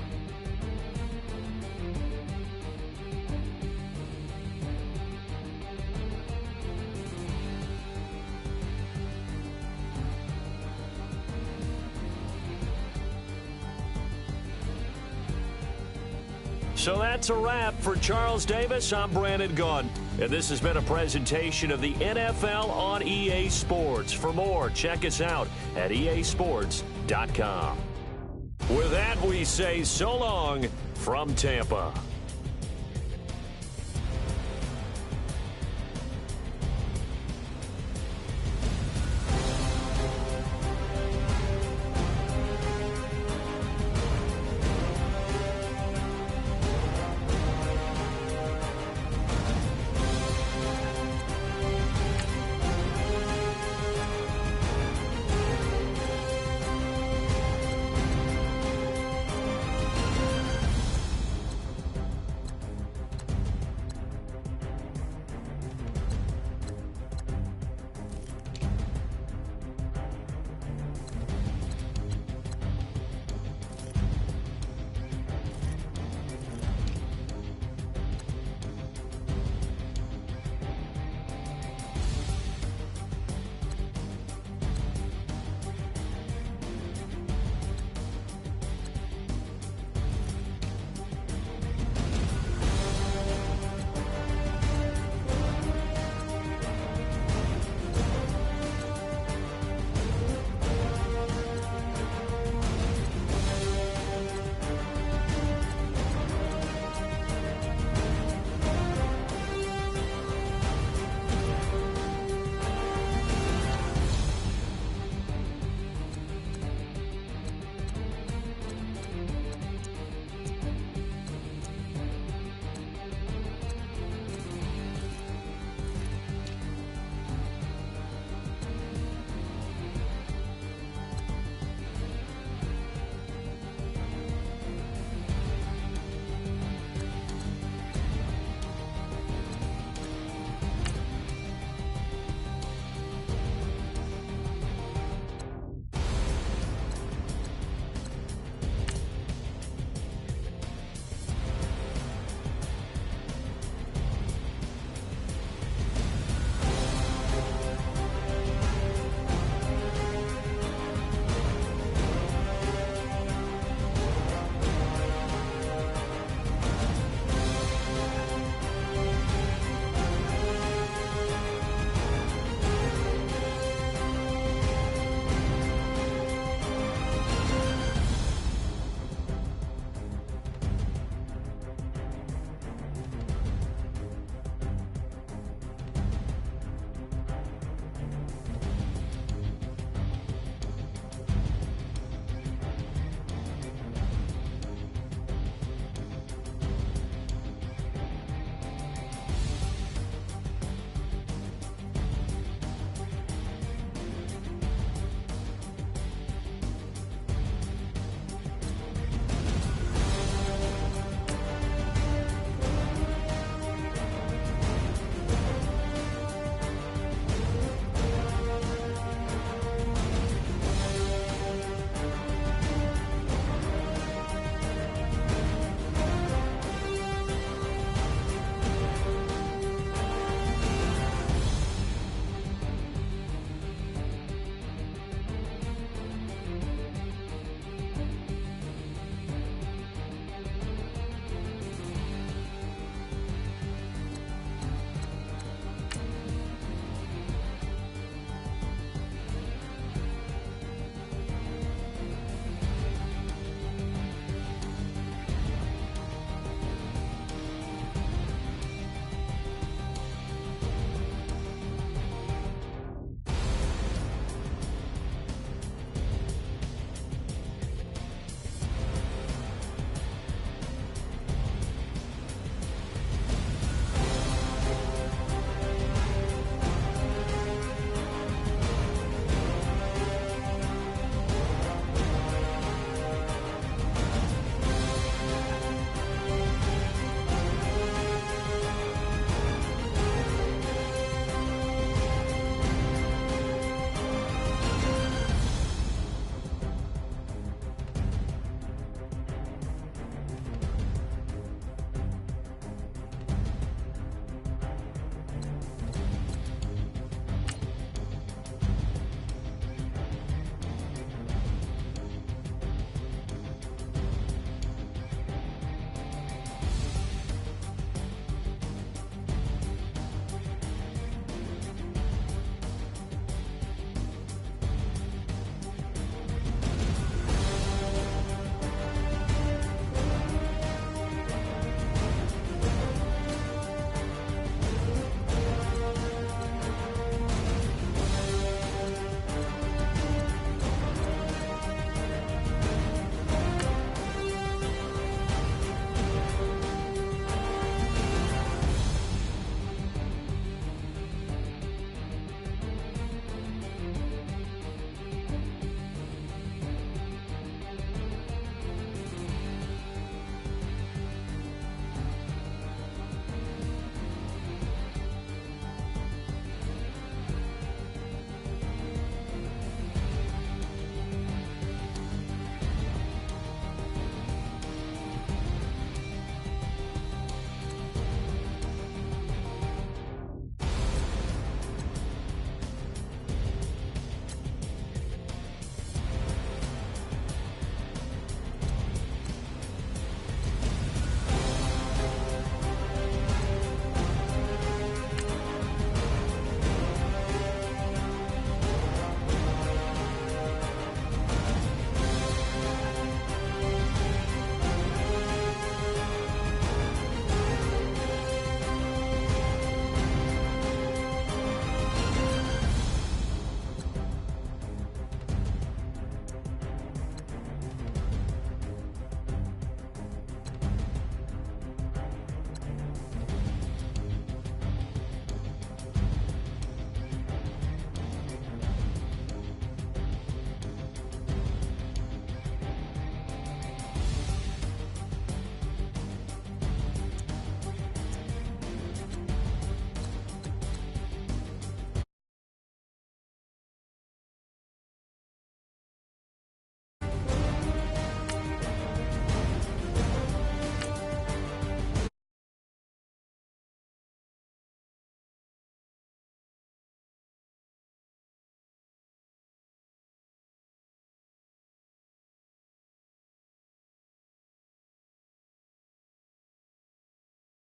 So that's a wrap. For Charles Davis, I'm Brandon Gaudin. And this has been a presentation of the NFL on EA Sports. For more, check us out at easports.com. With that, we say so long from Tampa.